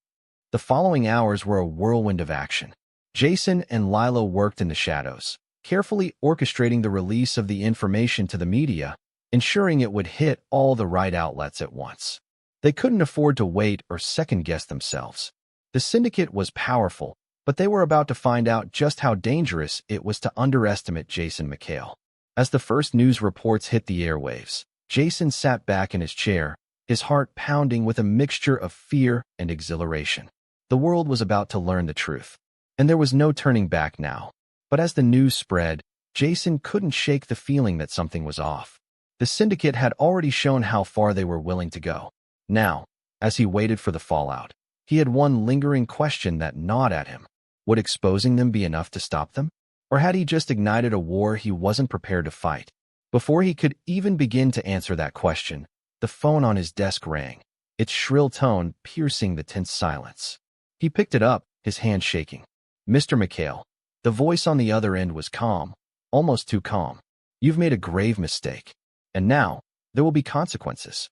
The following hours were a whirlwind of action. Jason and Lila worked in the shadows, carefully orchestrating the release of the information to the media, ensuring it would hit all the right outlets at once. They couldn't afford to wait or second-guess themselves. The syndicate was powerful, but they were about to find out just how dangerous it was to underestimate Jason McHale. As the first news reports hit the airwaves, Jason sat back in his chair, his heart pounding with a mixture of fear and exhilaration. The world was about to learn the truth, and there was no turning back now. But as the news spread, Jason couldn't shake the feeling that something was off. The syndicate had already shown how far they were willing to go. Now, as he waited for the fallout, he had one lingering question that gnawed at him. Would exposing them be enough to stop them? Or had he just ignited a war he wasn't prepared to fight? Before he could even begin to answer that question, the phone on his desk rang, its shrill tone piercing the tense silence. He picked it up, his hand shaking. Mr. McHale. The voice on the other end was calm, almost too calm. You've made a grave mistake. And now, there will be consequences.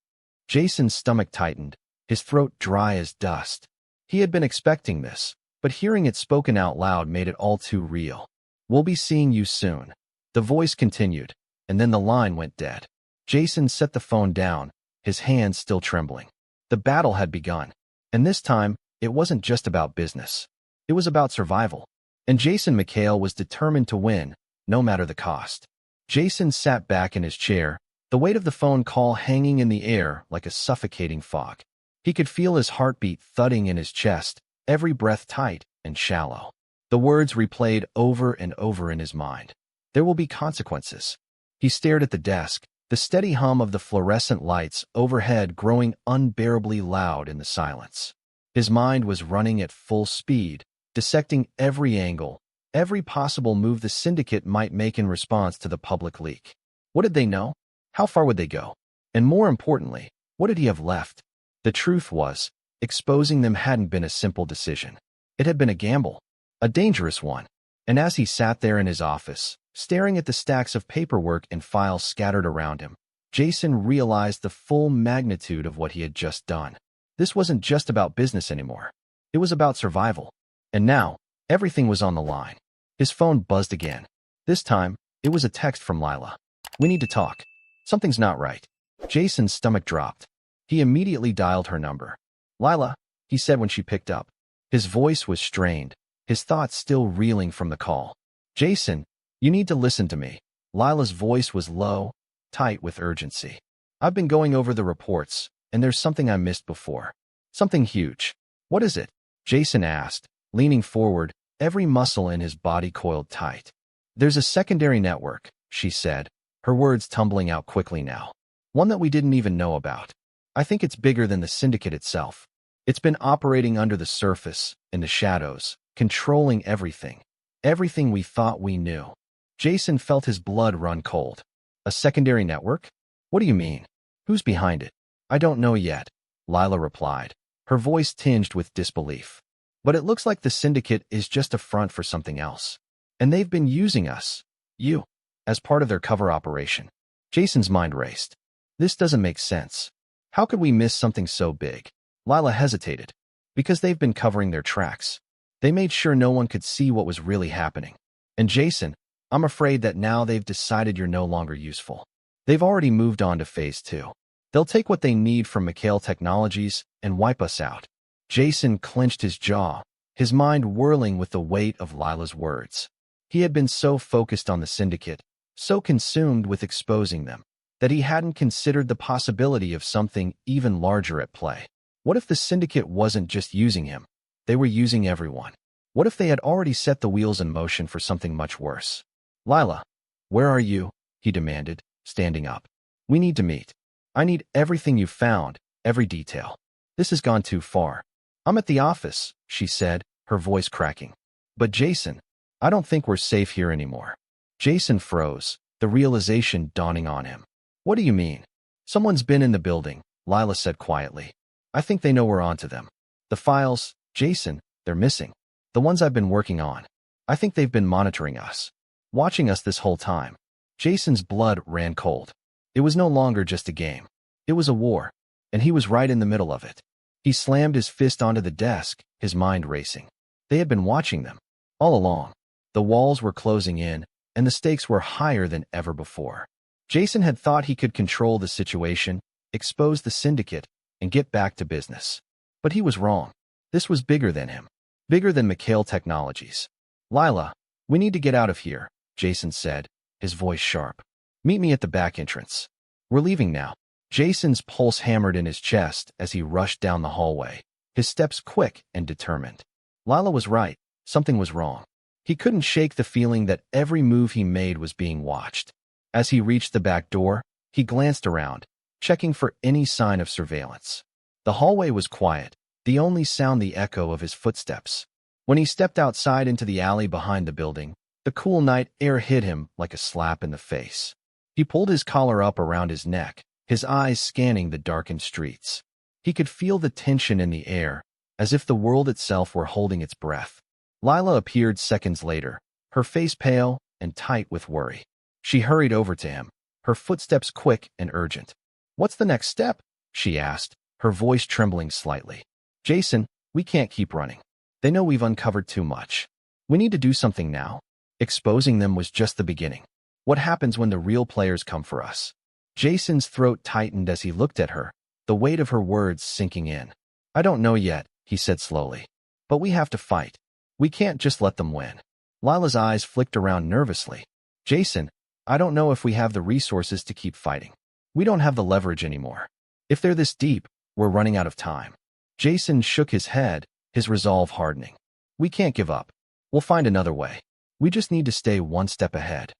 Jason's stomach tightened, his throat dry as dust. He had been expecting this, but hearing it spoken out loud made it all too real. We'll be seeing you soon. The voice continued, and then the line went dead. Jason set the phone down, his hands still trembling. The battle had begun, and this time, it wasn't just about business. It was about survival. And Jason McHale was determined to win, no matter the cost. Jason sat back in his chair, the weight of the phone call hanging in the air like a suffocating fog. He could feel his heartbeat thudding in his chest, every breath tight and shallow. The words replayed over and over in his mind. There will be consequences. He stared at the desk, the steady hum of the fluorescent lights overhead growing unbearably loud in the silence. His mind was running at full speed, dissecting every angle, every possible move the syndicate might make in response to the public leak. What did they know? How far would they go? And more importantly, what did he have left? The truth was, exposing them hadn't been a simple decision. It had been a gamble, a dangerous one. And as he sat there in his office, staring at the stacks of paperwork and files scattered around him, Jason realized the full magnitude of what he had just done. This wasn't just about business anymore. It was about survival. And now, everything was on the line. His phone buzzed again. This time, It was a text from Lila. "We need to talk. Something's not right." Jason's stomach dropped. He immediately dialed her number. "Lila," he said when she picked up. His voice was strained, his thoughts still reeling from the call. "Jason, you need to listen to me." Lila's voice was low, tight with urgency. "I've been going over the reports, and there's something I missed before. Something huge." "What is it?" Jason asked, leaning forward, every muscle in his body coiled tight. "There's a secondary network," she said, her words tumbling out quickly now. "One that we didn't even know about. I think it's bigger than the syndicate itself. It's been operating under the surface, in the shadows, controlling everything. Everything we thought we knew." Jason felt his blood run cold. "A secondary network? What do you mean? Who's behind it?" "I don't know yet," Lila replied, her voice tinged with disbelief. "But it looks like the syndicate is just a front for something else. And they've been using us, you, as part of their cover operation." Jason's mind raced. This doesn't make sense. How could we miss something so big? Lila hesitated. "Because they've been covering their tracks. They made sure no one could see what was really happening. And Jason, I'm afraid that now they've decided you're no longer useful. They've already moved on to phase 2. They'll take what they need from McHale Technologies and wipe us out." Jason clenched his jaw, his mind whirling with the weight of Lila's words. He had been so focused on the syndicate, so consumed with exposing them, that he hadn't considered the possibility of something even larger at play. What if the syndicate wasn't just using him? They were using everyone. What if they had already set the wheels in motion for something much worse? "Lila, where are you?" he demanded, standing up. "We need to meet. I need everything you've found, every detail. This has gone too far." "I'm at the office," she said, her voice cracking. "But Jason, I don't think we're safe here anymore." Jason froze, the realization dawning on him. "What do you mean?" "Someone's been in the building," Lila said quietly. "I think they know we're onto them. The files, Jason, they're missing. The ones I've been working on. I think they've been monitoring us. Watching us this whole time." Jason's blood ran cold. It was no longer just a game. It was a war, and he was right in the middle of it. He slammed his fist onto the desk, his mind racing. They had been watching them, all along. The walls were closing in, and the stakes were higher than ever before. Jason had thought he could control the situation, expose the syndicate, and get back to business. But he was wrong. This was bigger than him. Bigger than McHale Technologies. "Lila, we need to get out of here," Jason said, his voice sharp. "Meet me at the back entrance. We're leaving now." Jason's pulse hammered in his chest as he rushed down the hallway, his steps quick and determined. Lila was right. Something was wrong. He couldn't shake the feeling that every move he made was being watched. As he reached the back door, he glanced around, checking for any sign of surveillance. The hallway was quiet, the only sound the echo of his footsteps. When he stepped outside into the alley behind the building, the cool night air hit him like a slap in the face. He pulled his collar up around his neck, his eyes scanning the darkened streets. He could feel the tension in the air, as if the world itself were holding its breath. Lila appeared seconds later, her face pale and tight with worry. She hurried over to him, her footsteps quick and urgent. "What's the next step?" she asked, her voice trembling slightly. "Jason, we can't keep running. They know we've uncovered too much. We need to do something now." Exposing them was just the beginning. What happens when the real players come for us? Jason's throat tightened as he looked at her, the weight of her words sinking in. "I don't know yet," he said slowly. "But we have to fight. We can't just let them win." Lila's eyes flicked around nervously. "Jason, I don't know if we have the resources to keep fighting. We don't have the leverage anymore. If they're this deep, we're running out of time." Jason shook his head, his resolve hardening. "We can't give up. We'll find another way. We just need to stay one step ahead."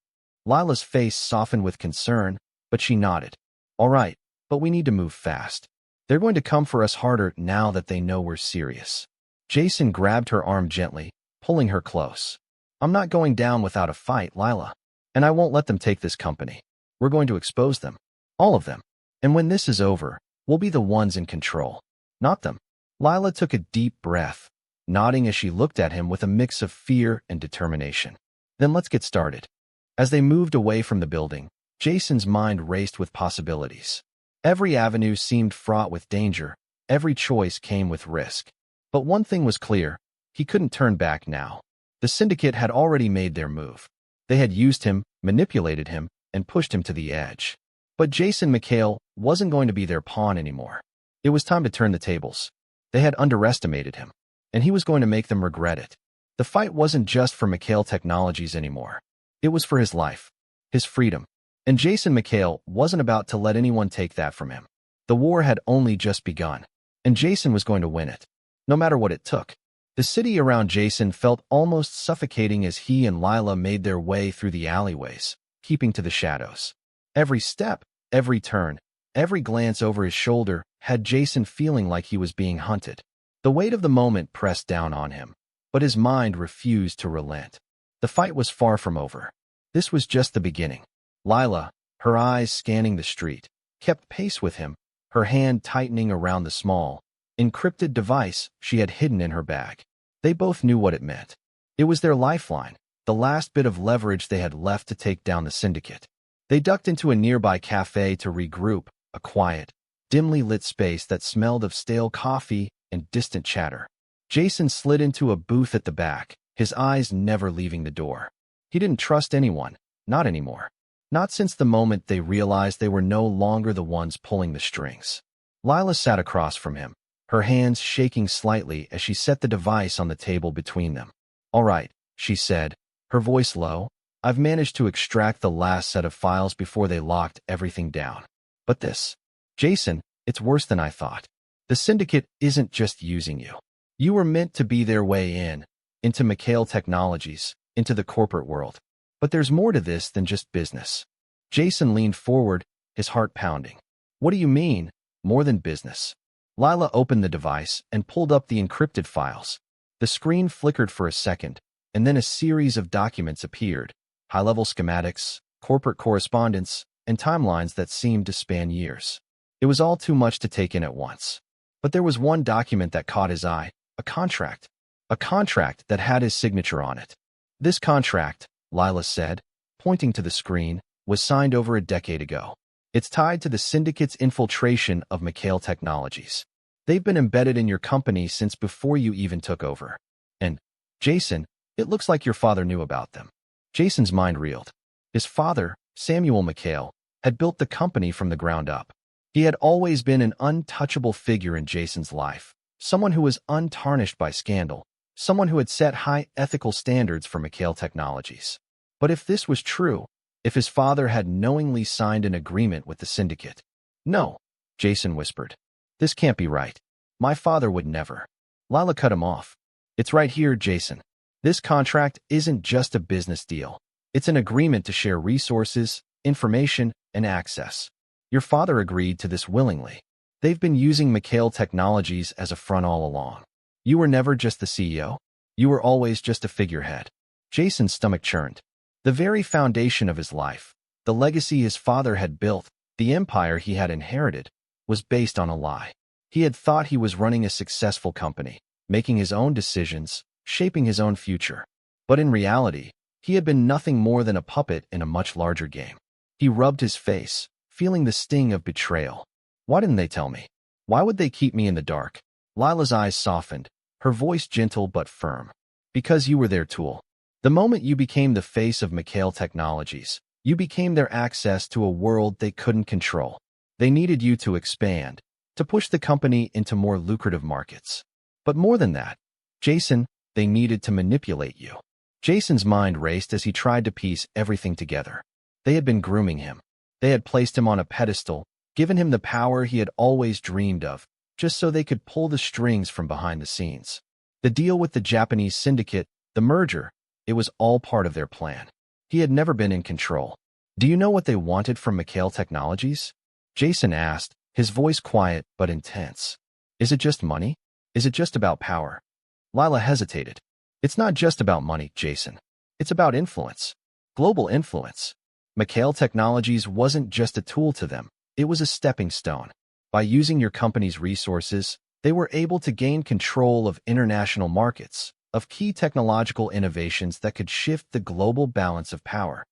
Lila's face softened with concern, but she nodded. "All right, but we need to move fast. They're going to come for us harder now that they know we're serious." Jason grabbed her arm gently, pulling her close. "I'm not going down without a fight, Lila. And I won't let them take this company. We're going to expose them. All of them. And when this is over, we'll be the ones in control. Not them." Lila took a deep breath, nodding as she looked at him with a mix of fear and determination. "Then let's get started." As they moved away from the building, Jason's mind raced with possibilities. Every avenue seemed fraught with danger, every choice came with risk. But one thing was clear, he couldn't turn back now. The syndicate had already made their move. They had used him, manipulated him, and pushed him to the edge. But Jason McHale wasn't going to be their pawn anymore. It was time to turn the tables. They had underestimated him, and he was going to make them regret it. The fight wasn't just for McHale Technologies anymore. It was for his life, his freedom. And Jason McHale wasn't about to let anyone take that from him. The war had only just begun, and Jason was going to win it, no matter what it took. The city around Jason felt almost suffocating as he and Lila made their way through the alleyways, keeping to the shadows. Every step, every turn, every glance over his shoulder had Jason feeling like he was being hunted. The weight of the moment pressed down on him, but his mind refused to relent. The fight was far from over. This was just the beginning. Lila, her eyes scanning the street, kept pace with him, her hand tightening around the small, encrypted device she had hidden in her bag. They both knew what it meant. It was their lifeline, the last bit of leverage they had left to take down the syndicate. They ducked into a nearby cafe to regroup, a quiet, dimly lit space that smelled of stale coffee and distant chatter. Jason slid into a booth at the back, his eyes never leaving the door. He didn't trust anyone, not anymore. Not since the moment they realized they were no longer the ones pulling the strings. Lila sat across from him, her hands shaking slightly as she set the device on the table between them. "All right," she said, her voice low. "I've managed to extract the last set of files before they locked everything down. But this, Jason, it's worse than I thought. The syndicate isn't just using you. You were meant to be their way in, into McHale Technologies, into the corporate world. But there's more to this than just business." Jason leaned forward, his heart pounding. "What do you mean, more than business?" Lila opened the device and pulled up the encrypted files. The screen flickered for a second, and then a series of documents appeared, high-level schematics, corporate correspondence, and timelines that seemed to span years. It was all too much to take in at once. But there was one document that caught his eye, a contract that had his signature on it. "This contract," Lila said, pointing to the screen, "was signed over a decade ago. It's tied to the syndicate's infiltration of McHale Technologies. They've been embedded in your company since before you even took over. And, Jason, it looks like your father knew about them." Jason's mind reeled. His father, Samuel McHale, had built the company from the ground up. He had always been an untouchable figure in Jason's life, someone who was untarnished by scandal, someone who had set high ethical standards for McHale Technologies. But if this was true, if his father had knowingly signed an agreement with the syndicate— "No," Jason whispered. "This can't be right. My father would never." Lila cut him off. "It's right here, Jason. This contract isn't just a business deal. It's an agreement to share resources, information, and access. Your father agreed to this willingly. They've been using McHale Technologies as a front all along. You were never just the CEO. You were always just a figurehead." Jason's stomach churned. The very foundation of his life, the legacy his father had built, the empire he had inherited, was based on a lie. He had thought he was running a successful company, making his own decisions, shaping his own future. But in reality, he had been nothing more than a puppet in a much larger game. He rubbed his face, feeling the sting of betrayal. "Why didn't they tell me? Why would they keep me in the dark?" Lila's eyes softened, her voice gentle but firm. "Because you were their tool. The moment you became the face of McHale Technologies, you became their access to a world they couldn't control. They needed you to expand, to push the company into more lucrative markets. But more than that, Jason, they needed to manipulate you." Jason's mind raced as he tried to piece everything together. They had been grooming him. They had placed him on a pedestal, given him the power he had always dreamed of, just so they could pull the strings from behind the scenes. The deal with the Japanese syndicate, the merger, it was all part of their plan. He had never been in control. "Do you know what they wanted from McHale Technologies?" Jason asked, his voice quiet but intense. "Is it just money? Is it just about power?" Lila hesitated. "It's not just about money, Jason. It's about influence. Global influence. McHale Technologies wasn't just a tool to them. It was a stepping stone. By using your company's resources, they were able to gain control of international markets, of key technological innovations that could shift the global balance of power."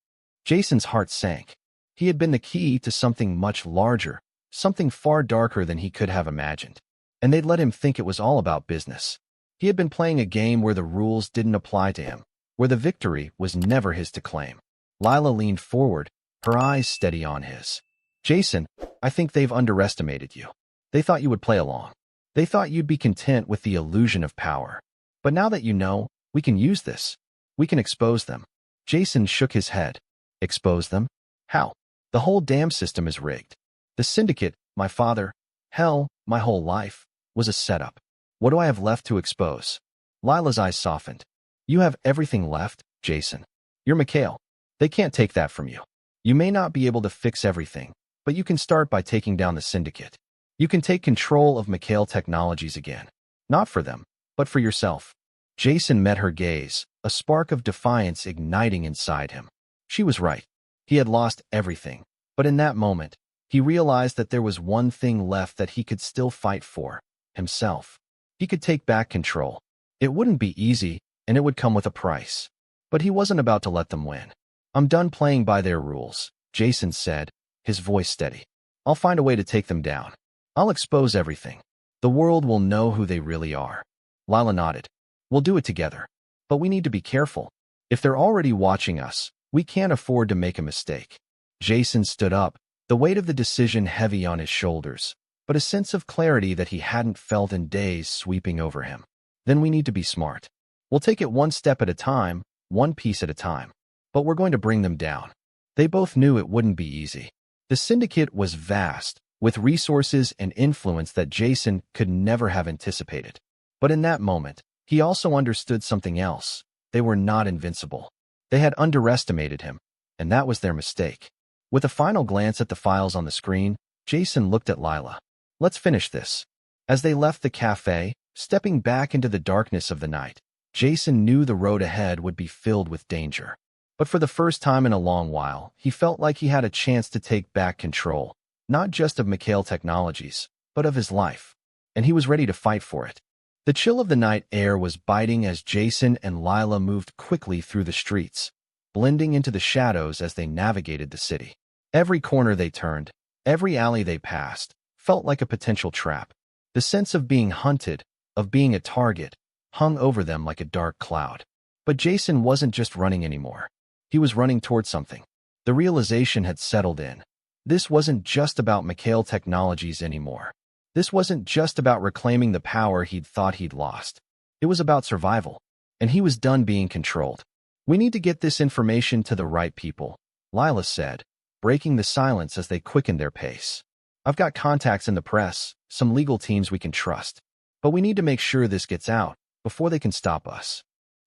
Jason's heart sank. He had been the key to something much larger, something far darker than he could have imagined. And they'd let him think it was all about business. He had been playing a game where the rules didn't apply to him, where the victory was never his to claim. Lila leaned forward, her eyes steady on his. Jason, I think they've underestimated you. They thought you would play along. They thought you'd be content with the illusion of power. But now that you know, we can use this. We can expose them. Jason shook his head. Expose them? How? The whole damn system is rigged. The syndicate, my father, hell, my whole life, was a setup. What do I have left to expose? Lila's eyes softened. You have everything left, Jason. You're Mikhail. They can't take that from you. You may not be able to fix everything, but you can start by taking down the syndicate. You can take control of Mikhail Technologies again. Not for them, but for yourself. Jason met her gaze, a spark of defiance igniting inside him. She was right. He had lost everything, but in that moment, he realized that there was one thing left that he could still fight for, himself. He could take back control. It wouldn't be easy, and it would come with a price. But he wasn't about to let them win. I'm done playing by their rules, Jason said, his voice steady. I'll find a way to take them down. I'll expose everything. The world will know who they really are. Lila nodded. We'll do it together. But we need to be careful. If they're already watching us, we can't afford to make a mistake. Jason stood up, the weight of the decision heavy on his shoulders, but a sense of clarity that he hadn't felt in days sweeping over him. Then we need to be smart. We'll take it one step at a time, one piece at a time. But we're going to bring them down. They both knew it wouldn't be easy. The syndicate was vast, with resources and influence that Jason could never have anticipated. But in that moment, he also understood something else. They were not invincible. They had underestimated him, and that was their mistake. With a final glance at the files on the screen, Jason looked at Lila. Let's finish this. As they left the cafe, stepping back into the darkness of the night, Jason knew the road ahead would be filled with danger. But for the first time in a long while, he felt like he had a chance to take back control, not just of Mikhail Technologies, but of his life. And he was ready to fight for it. The chill of the night air was biting as Jason and Lila moved quickly through the streets, blending into the shadows as they navigated the city. Every corner they turned, every alley they passed, felt like a potential trap. The sense of being hunted, of being a target, hung over them like a dark cloud. But Jason wasn't just running anymore. He was running toward something. The realization had settled in. This wasn't just about Mikhail Technologies anymore. This wasn't just about reclaiming the power he'd thought he'd lost. It was about survival, and he was done being controlled. We need to get this information to the right people, Lila said, breaking the silence as they quickened their pace. I've got contacts in the press, some legal teams we can trust, but we need to make sure this gets out before they can stop us.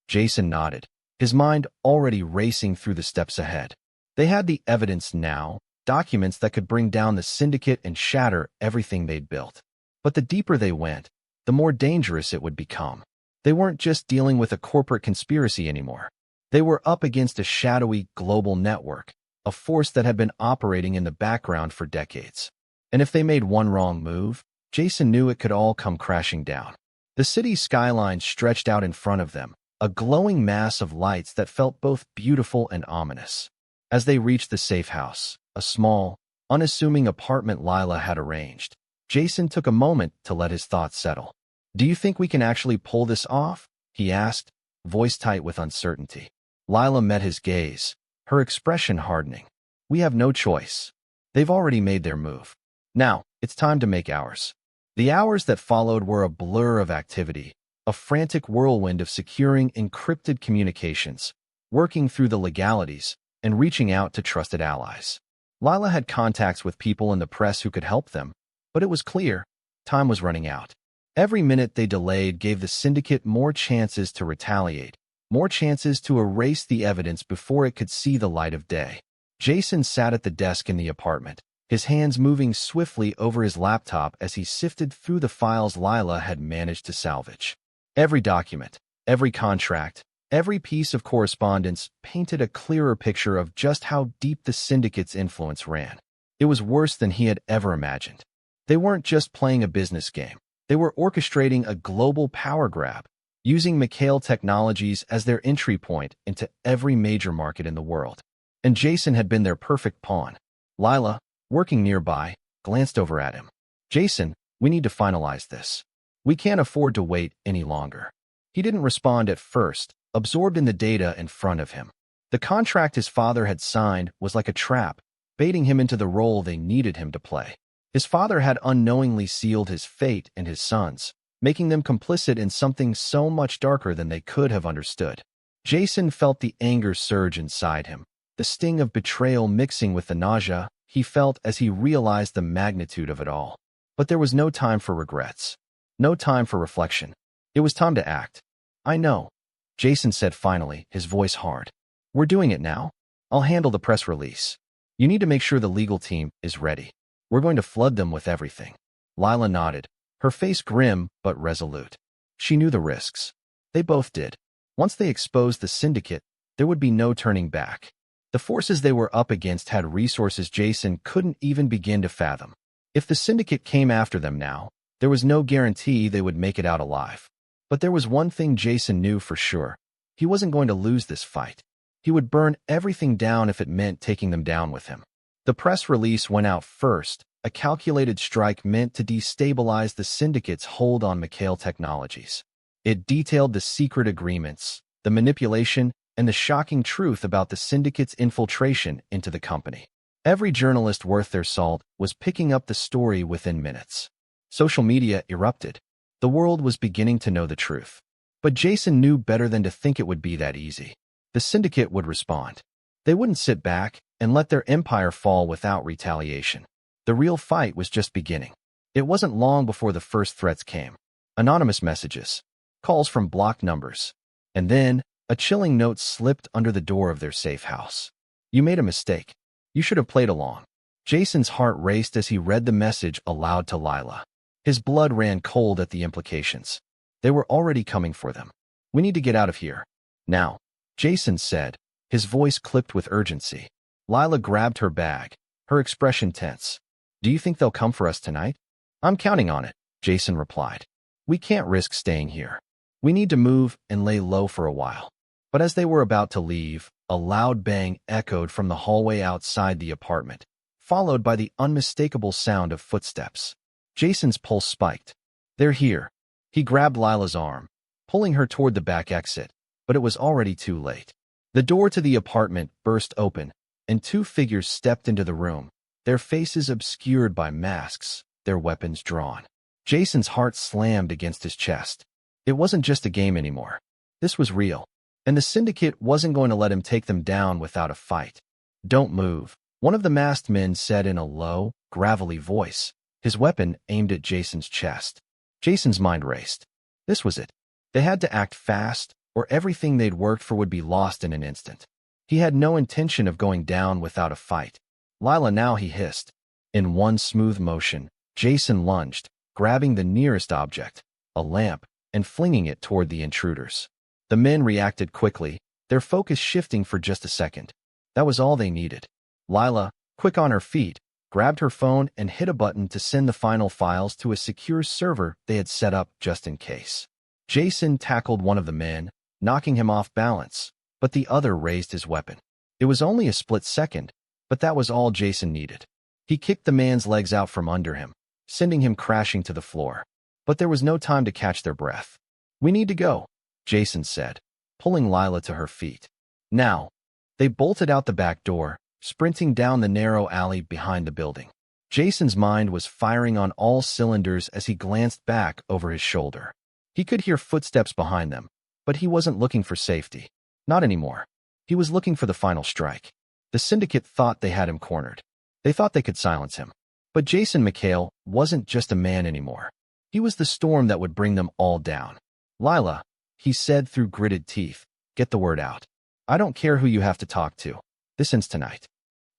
Jason nodded, his mind already racing through the steps ahead. They had the evidence now, documents that could bring down the syndicate and shatter everything they'd built. But the deeper they went, the more dangerous it would become. They weren't just dealing with a corporate conspiracy anymore. They were up against a shadowy global network, a force that had been operating in the background for decades. And if they made one wrong move, Jason knew it could all come crashing down. The city's skyline stretched out in front of them, a glowing mass of lights that felt both beautiful and ominous. As they reached the safe house, a small, unassuming apartment Lila had arranged, Jason took a moment to let his thoughts settle. Do you think we can actually pull this off? He asked, voice tight with uncertainty. Lila met his gaze, her expression hardening. We have no choice. They've already made their move. Now, it's time to make ours. The hours that followed were a blur of activity, a frantic whirlwind of securing encrypted communications, working through the legalities, and reaching out to trusted allies. Lila had contacts with people in the press who could help them, but it was clear, time was running out. Every minute they delayed gave the syndicate more chances to retaliate, more chances to erase the evidence before it could see the light of day. Jason sat at the desk in the apartment, his hands moving swiftly over his laptop as he sifted through the files Lila had managed to salvage. Every document, every contract, every piece of correspondence painted a clearer picture of just how deep the syndicate's influence ran. It was worse than he had ever imagined. They weren't just playing a business game. They were orchestrating a global power grab, using Mikhail Technologies as their entry point into every major market in the world. And Jason had been their perfect pawn. Lila, working nearby, glanced over at him. Jason, we need to finalize this. We can't afford to wait any longer. He didn't respond at first, absorbed in the data in front of him. The contract his father had signed was like a trap, baiting him into the role they needed him to play. His father had unknowingly sealed his fate and his son's, making them complicit in something so much darker than they could have understood. Jason felt the anger surge inside him, the sting of betrayal mixing with the nausea he felt as he realized the magnitude of it all. But there was no time for regrets. No time for reflection. It was time to act. "I know," Jason said finally, his voice hard. "We're doing it now. I'll handle the press release. You need to make sure the legal team is ready. We're going to flood them with everything." Lila nodded, her face grim but resolute. She knew the risks. They both did. Once they exposed the syndicate, there would be no turning back. The forces they were up against had resources Jason couldn't even begin to fathom. If the syndicate came after them now, there was no guarantee they would make it out alive. But there was one thing Jason knew for sure. He wasn't going to lose this fight. He would burn everything down if it meant taking them down with him. The press release went out first, a calculated strike meant to destabilize the syndicate's hold on McHale Technologies. It detailed the secret agreements, the manipulation, and the shocking truth about the syndicate's infiltration into the company. Every journalist worth their salt was picking up the story within minutes. Social media erupted. The world was beginning to know the truth. But Jason knew better than to think it would be that easy. The syndicate would respond. They wouldn't sit back and let their empire fall without retaliation. The real fight was just beginning. It wasn't long before the first threats came. Anonymous messages, calls from blocked numbers, and then a chilling note slipped under the door of their safe house. "You made a mistake. You should have played along." Jason's heart raced as he read the message aloud to Lila. His blood ran cold at the implications. They were already coming for them. "We need to get out of here. Now," Jason said, his voice clipped with urgency. Lila grabbed her bag, her expression tense. "Do you think they'll come for us tonight?" "I'm counting on it," Jason replied. "We can't risk staying here. We need to move and lay low for a while." But as they were about to leave, a loud bang echoed from the hallway outside the apartment, followed by the unmistakable sound of footsteps. Jason's pulse spiked. "They're here." He grabbed Lila's arm, pulling her toward the back exit, but it was already too late. The door to the apartment burst open, and two figures stepped into the room, their faces obscured by masks, their weapons drawn. Jason's heart slammed against his chest. It wasn't just a game anymore. This was real, and the syndicate wasn't going to let him take them down without a fight. "Don't move," one of the masked men said in a low, gravelly voice, his weapon aimed at Jason's chest. Jason's mind raced. This was it. They had to act fast, or everything they'd worked for would be lost in an instant. He had no intention of going down without a fight. "Lila, now," he hissed. In one smooth motion, Jason lunged, grabbing the nearest object, a lamp, and flinging it toward the intruders. The men reacted quickly, their focus shifting for just a second. That was all they needed. Lila, quick on her feet, grabbed her phone and hit a button to send the final files to a secure server they had set up just in case. Jason tackled one of the men, knocking him off balance, but the other raised his weapon. It was only a split second, but that was all Jason needed. He kicked the man's legs out from under him, sending him crashing to the floor. But there was no time to catch their breath. "We need to go," Jason said, pulling Lila to her feet. Now, they bolted out the back door, sprinting down the narrow alley behind the building. Jason's mind was firing on all cylinders as he glanced back over his shoulder. He could hear footsteps behind them, but he wasn't looking for safety. Not anymore. He was looking for the final strike. The syndicate thought they had him cornered. They thought they could silence him. But Jason McHale wasn't just a man anymore. He was the storm that would bring them all down. "Lila," he said through gritted teeth, "get the word out. I don't care who you have to talk to. This ends tonight."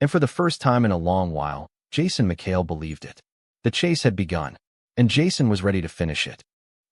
And for the first time in a long while, Jason McHale believed it. The chase had begun, and Jason was ready to finish it.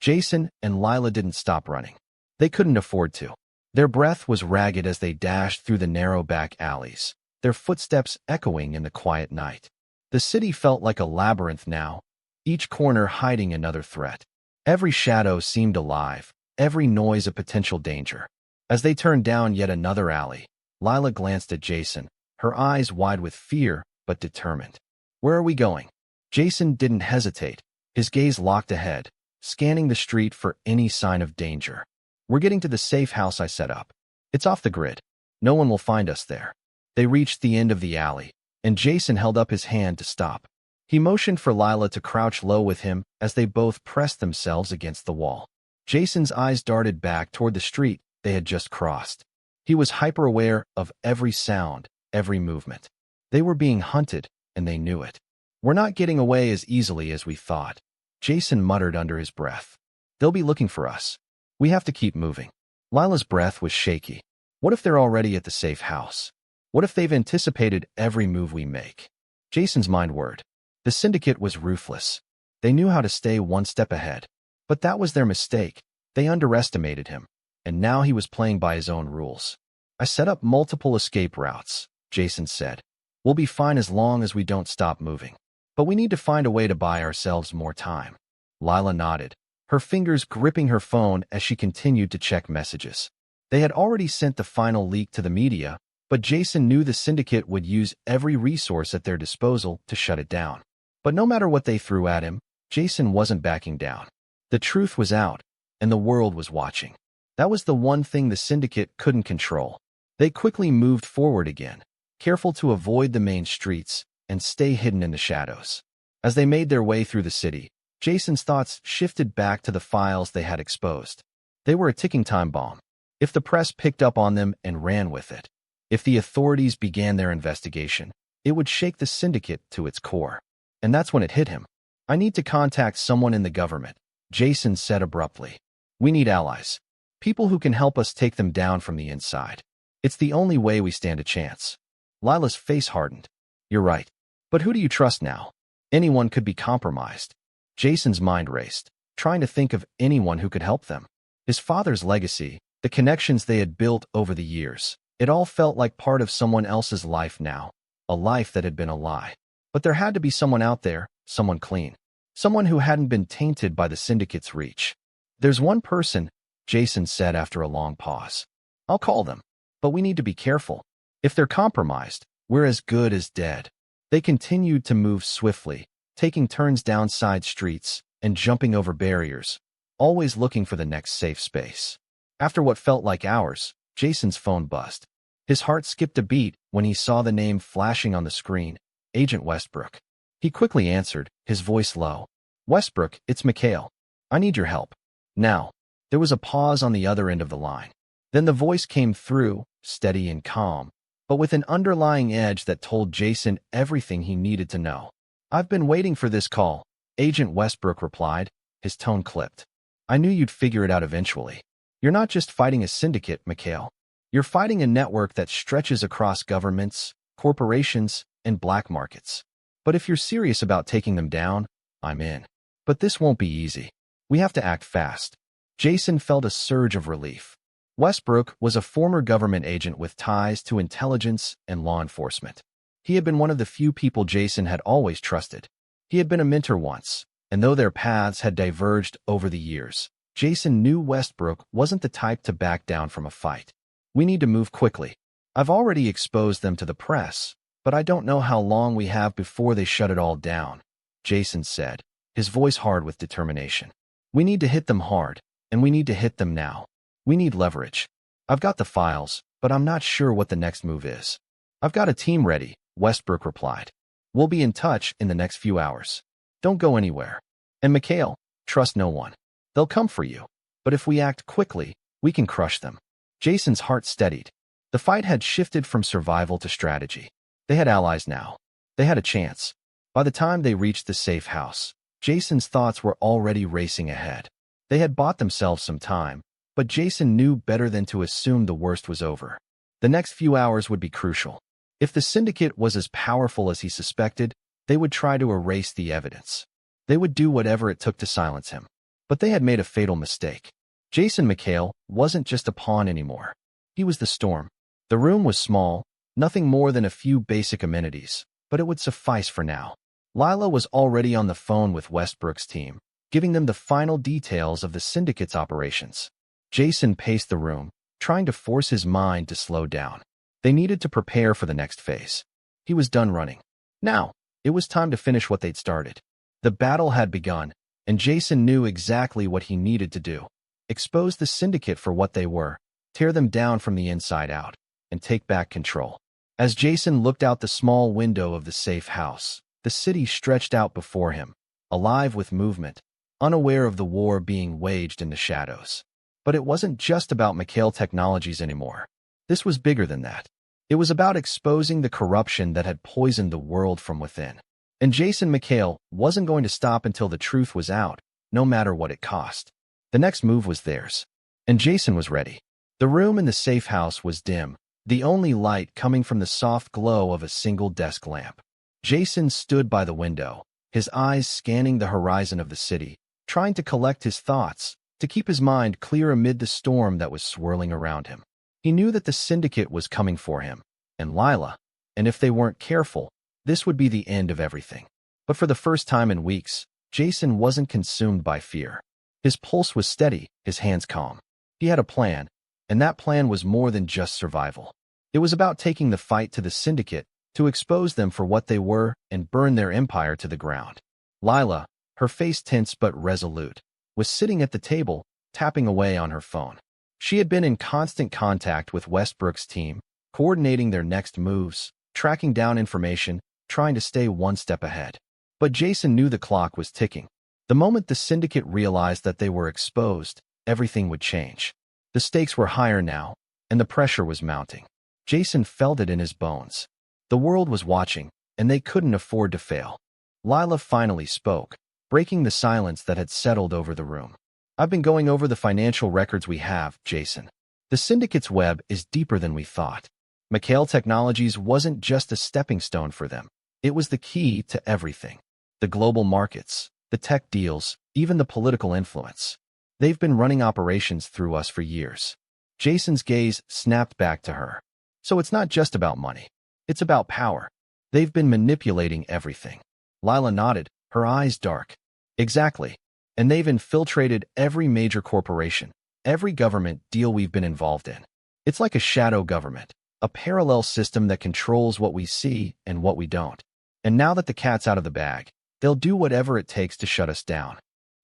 Jason and Lila didn't stop running. They couldn't afford to. Their breath was ragged as they dashed through the narrow back alleys, their footsteps echoing in the quiet night. The city felt like a labyrinth now, each corner hiding another threat. Every shadow seemed alive, every noise a potential danger. As they turned down yet another alley, Lila glanced at Jason, her eyes wide with fear but determined. "Where are we going?" Jason didn't hesitate, his gaze locked ahead, scanning the street for any sign of danger. "We're getting to the safe house I set up. It's off the grid. No one will find us there. They reached the end of the alley, and Jason held up his hand to stop. He motioned for Lila to crouch low with him as they both pressed themselves against the wall. Jason's eyes darted back toward the street they had just crossed. He was hyper-aware of every sound, every movement. They were being hunted, and they knew it. We're not getting away as easily as we thought, Jason muttered under his breath. They'll be looking for us. We have to keep moving. Lila's breath was shaky. What if they're already at the safe house? What if they've anticipated every move we make? Jason's mind whirred. The syndicate was ruthless. They knew how to stay one step ahead. But that was their mistake. They underestimated him, and now he was playing by his own rules. I set up multiple escape routes, Jason said. We'll be fine as long as we don't stop moving. But we need to find a way to buy ourselves more time. Lila nodded, her fingers gripping her phone as she continued to check messages. They had already sent the final leak to the media, but Jason knew the syndicate would use every resource at their disposal to shut it down. But no matter what they threw at him, Jason wasn't backing down. The truth was out, and the world was watching. That was the one thing the syndicate couldn't control. They quickly moved forward again, careful to avoid the main streets and stay hidden in the shadows. As they made their way through the city, Jason's thoughts shifted back to the files they had exposed. They were a ticking time bomb. If the press picked up on them and ran with it, if the authorities began their investigation, it would shake the syndicate to its core. And that's when it hit him. I need to contact someone in the government, Jason said abruptly. We need allies. People who can help us take them down from the inside. It's the only way we stand a chance. Lila's face hardened. You're right. But who do you trust now? Anyone could be compromised. Jason's mind raced, trying to think of anyone who could help them. His father's legacy, the connections they had built over the years, it all felt like part of someone else's life now, a life that had been a lie. But there had to be someone out there, someone clean, someone who hadn't been tainted by the syndicate's reach. There's one person, Jason said after a long pause. I'll call them. But we need to be careful. If they're compromised, we're as good as dead. They continued to move swiftly, taking turns down side streets and jumping over barriers, always looking for the next safe space. After what felt like hours, Jason's phone buzzed. His heart skipped a beat when he saw the name flashing on the screen, Agent Westbrook. He quickly answered, his voice low. Westbrook, it's Mikhail. I need your help. Now. There was a pause on the other end of the line. Then the voice came through, steady and calm, but with an underlying edge that told Jason everything he needed to know. I've been waiting for this call, Agent Westbrook replied, his tone clipped. I knew you'd figure it out eventually. You're not just fighting a syndicate, Mikhail. You're fighting a network that stretches across governments, corporations, and black markets. But if you're serious about taking them down, I'm in. But this won't be easy. We have to act fast. Jason felt a surge of relief. Westbrook was a former government agent with ties to intelligence and law enforcement. He had been one of the few people Jason had always trusted. He had been a mentor once, and though their paths had diverged over the years, Jason knew Westbrook wasn't the type to back down from a fight. We need to move quickly. I've already exposed them to the press, but I don't know how long we have before they shut it all down, Jason said, his voice hard with determination. We need to hit them hard, and we need to hit them now. We need leverage. I've got the files, but I'm not sure what the next move is. I've got a team ready, Westbrook replied. We'll be in touch in the next few hours. Don't go anywhere. And Mikhail, trust no one. They'll come for you. But if we act quickly, we can crush them. Jason's heart steadied. The fight had shifted from survival to strategy. They had allies now. They had a chance. By the time they reached the safe house, Jason's thoughts were already racing ahead. They had bought themselves some time, but Jason knew better than to assume the worst was over. The next few hours would be crucial. If the syndicate was as powerful as he suspected, they would try to erase the evidence. They would do whatever it took to silence him. But they had made a fatal mistake. Jason Mikhail wasn't just a pawn anymore. He was the storm. The room was small, nothing more than a few basic amenities, but it would suffice for now. Lila was already on the phone with Westbrook's team, giving them the final details of the syndicate's operations. Jason paced the room, trying to force his mind to slow down. They needed to prepare for the next phase. He was done running. Now, it was time to finish what they'd started. The battle had begun, and Jason knew exactly what he needed to do. Expose the syndicate for what they were, tear them down from the inside out, and take back control. As Jason looked out the small window of the safe house, the city stretched out before him, alive with movement, unaware of the war being waged in the shadows. But it wasn't just about McHale Technologies anymore. This was bigger than that. It was about exposing the corruption that had poisoned the world from within. And Jason McHale wasn't going to stop until the truth was out, no matter what it cost. The next move was theirs, and Jason was ready. The room in the safe house was dim, the only light coming from the soft glow of a single desk lamp. Jason stood by the window, his eyes scanning the horizon of the city, trying to collect his thoughts, to keep his mind clear amid the storm that was swirling around him. He knew that the syndicate was coming for him, and Lila, and if they weren't careful, this would be the end of everything. But for the first time in weeks, Jason wasn't consumed by fear. His pulse was steady, his hands calm. He had a plan, and that plan was more than just survival. It was about taking the fight to the syndicate, to expose them for what they were and burn their empire to the ground. Lila, her face tense but resolute, was sitting at the table, tapping away on her phone. She had been in constant contact with Westbrook's team, coordinating their next moves, tracking down information, trying to stay one step ahead. But Jason knew the clock was ticking. The moment the syndicate realized that they were exposed, everything would change. The stakes were higher now, and the pressure was mounting. Jason felt it in his bones. The world was watching, and they couldn't afford to fail. Lila finally spoke, breaking the silence that had settled over the room. "I've been going over the financial records we have, Jason. The syndicate's web is deeper than we thought. McHale Technologies wasn't just a stepping stone for them. It was the key to everything. The global markets, the tech deals, even the political influence. They've been running operations through us for years." Jason's gaze snapped back to her. "So it's not just about money. It's about power. They've been manipulating everything." Lila nodded, her eyes dark. "Exactly. And they've infiltrated every major corporation, every government deal we've been involved in. It's like a shadow government, a parallel system that controls what we see and what we don't. And now that the cat's out of the bag, they'll do whatever it takes to shut us down."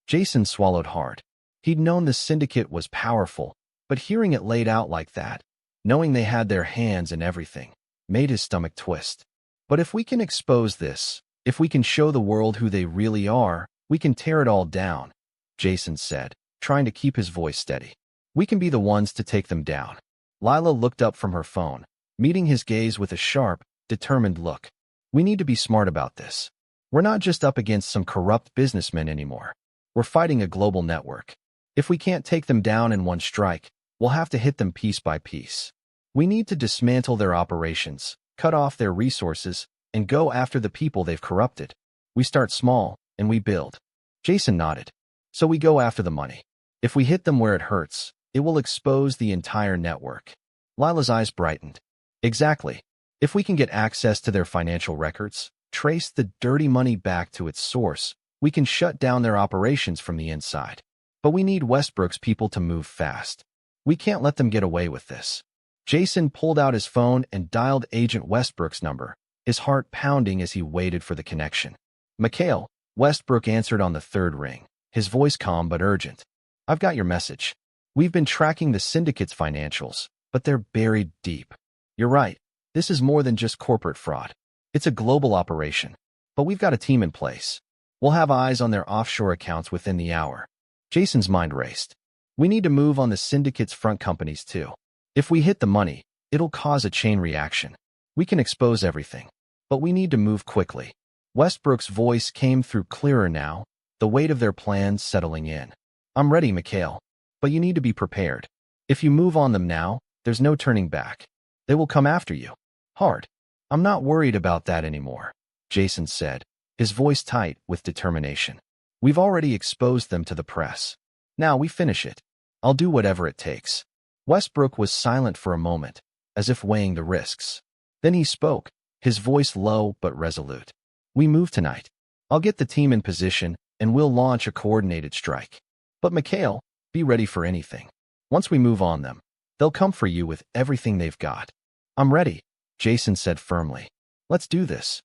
Jason swallowed hard. He'd known the syndicate was powerful, but hearing it laid out like that, knowing they had their hands in everything, made his stomach twist. "But if we can expose this, if we can show the world who they really are, we can tear it all down," Jason said, trying to keep his voice steady. "We can be the ones to take them down." Lila looked up from her phone, meeting his gaze with a sharp, determined look. "We need to be smart about this. We're not just up against some corrupt businessmen anymore. We're fighting a global network. If we can't take them down in one strike, we'll have to hit them piece by piece. We need to dismantle their operations, cut off their resources, and go after the people they've corrupted. We start small, and we build." Jason nodded. "So we go after the money. If we hit them where it hurts, it will expose the entire network." Lila's eyes brightened. "Exactly. If we can get access to their financial records, trace the dirty money back to its source, we can shut down their operations from the inside. But we need Westbrook's people to move fast. We can't let them get away with this." Jason pulled out his phone and dialed Agent Westbrook's number, his heart pounding as he waited for the connection. "McHale," Westbrook answered on the third ring, his voice calm but urgent. "I've got your message. We've been tracking the syndicate's financials, but they're buried deep. You're right. This is more than just corporate fraud. It's a global operation. But we've got a team in place. We'll have eyes on their offshore accounts within the hour." Jason's mind raced. "We need to move on the syndicate's front companies too. If we hit the money, it'll cause a chain reaction. We can expose everything, but we need to move quickly." Westbrook's voice came through clearer now, the weight of their plans settling in. "I'm ready, McHale, but you need to be prepared. If you move on them now, there's no turning back. They will come after you. Hard." "I'm not worried about that anymore," Jason said, his voice tight with determination. "We've already exposed them to the press. Now we finish it. I'll do whatever it takes." Westbrook was silent for a moment, as if weighing the risks. Then he spoke, his voice low but resolute. "We move tonight. I'll get the team in position, and we'll launch a coordinated strike. But McHale, be ready for anything. Once we move on them, they'll come for you with everything they've got." "I'm ready," Jason said firmly. "Let's do this."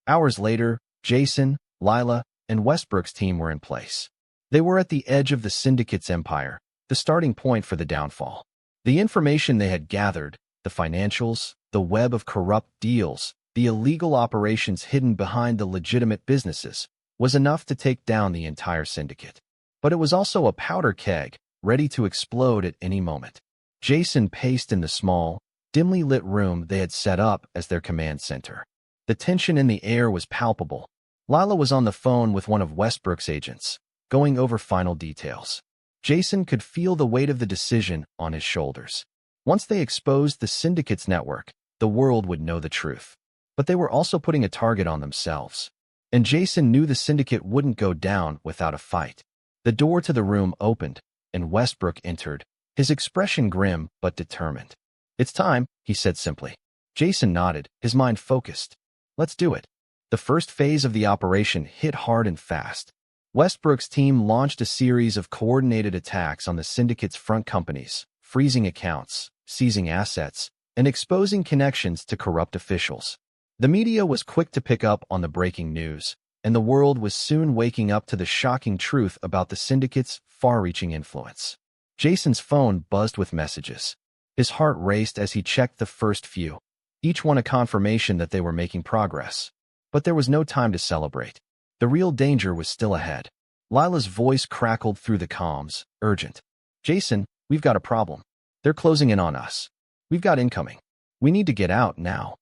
Hours later, Jason, Lila, and Westbrook's team were in place. They were at the edge of the syndicate's empire, the starting point for the downfall. The information they had gathered, the financials, the web of corrupt deals, the illegal operations hidden behind the legitimate businesses, was enough to take down the entire syndicate. But it was also a powder keg, ready to explode at any moment. Jason paced in the small, dimly lit room they had set up as their command center. The tension in the air was palpable. Lila was on the phone with one of Westbrook's agents, going over final details. Jason could feel the weight of the decision on his shoulders. Once they exposed the syndicate's network, the world would know the truth. But they were also putting a target on themselves. And Jason knew the syndicate wouldn't go down without a fight. The door to the room opened, and Westbrook entered, his expression grim but determined. "It's time," he said simply. Jason nodded, his mind focused. "Let's do it." The first phase of the operation hit hard and fast. Westbrook's team launched a series of coordinated attacks on the syndicate's front companies, freezing accounts, seizing assets, and exposing connections to corrupt officials. The media was quick to pick up on the breaking news, and the world was soon waking up to the shocking truth about the syndicate's far-reaching influence. Jason's phone buzzed with messages. His heart raced as he checked the first few, each one a confirmation that they were making progress. But there was no time to celebrate. The real danger was still ahead. Lila's voice crackled through the comms, urgent. "Jason, we've got a problem. They're closing in on us. We've got incoming. We need to get out now."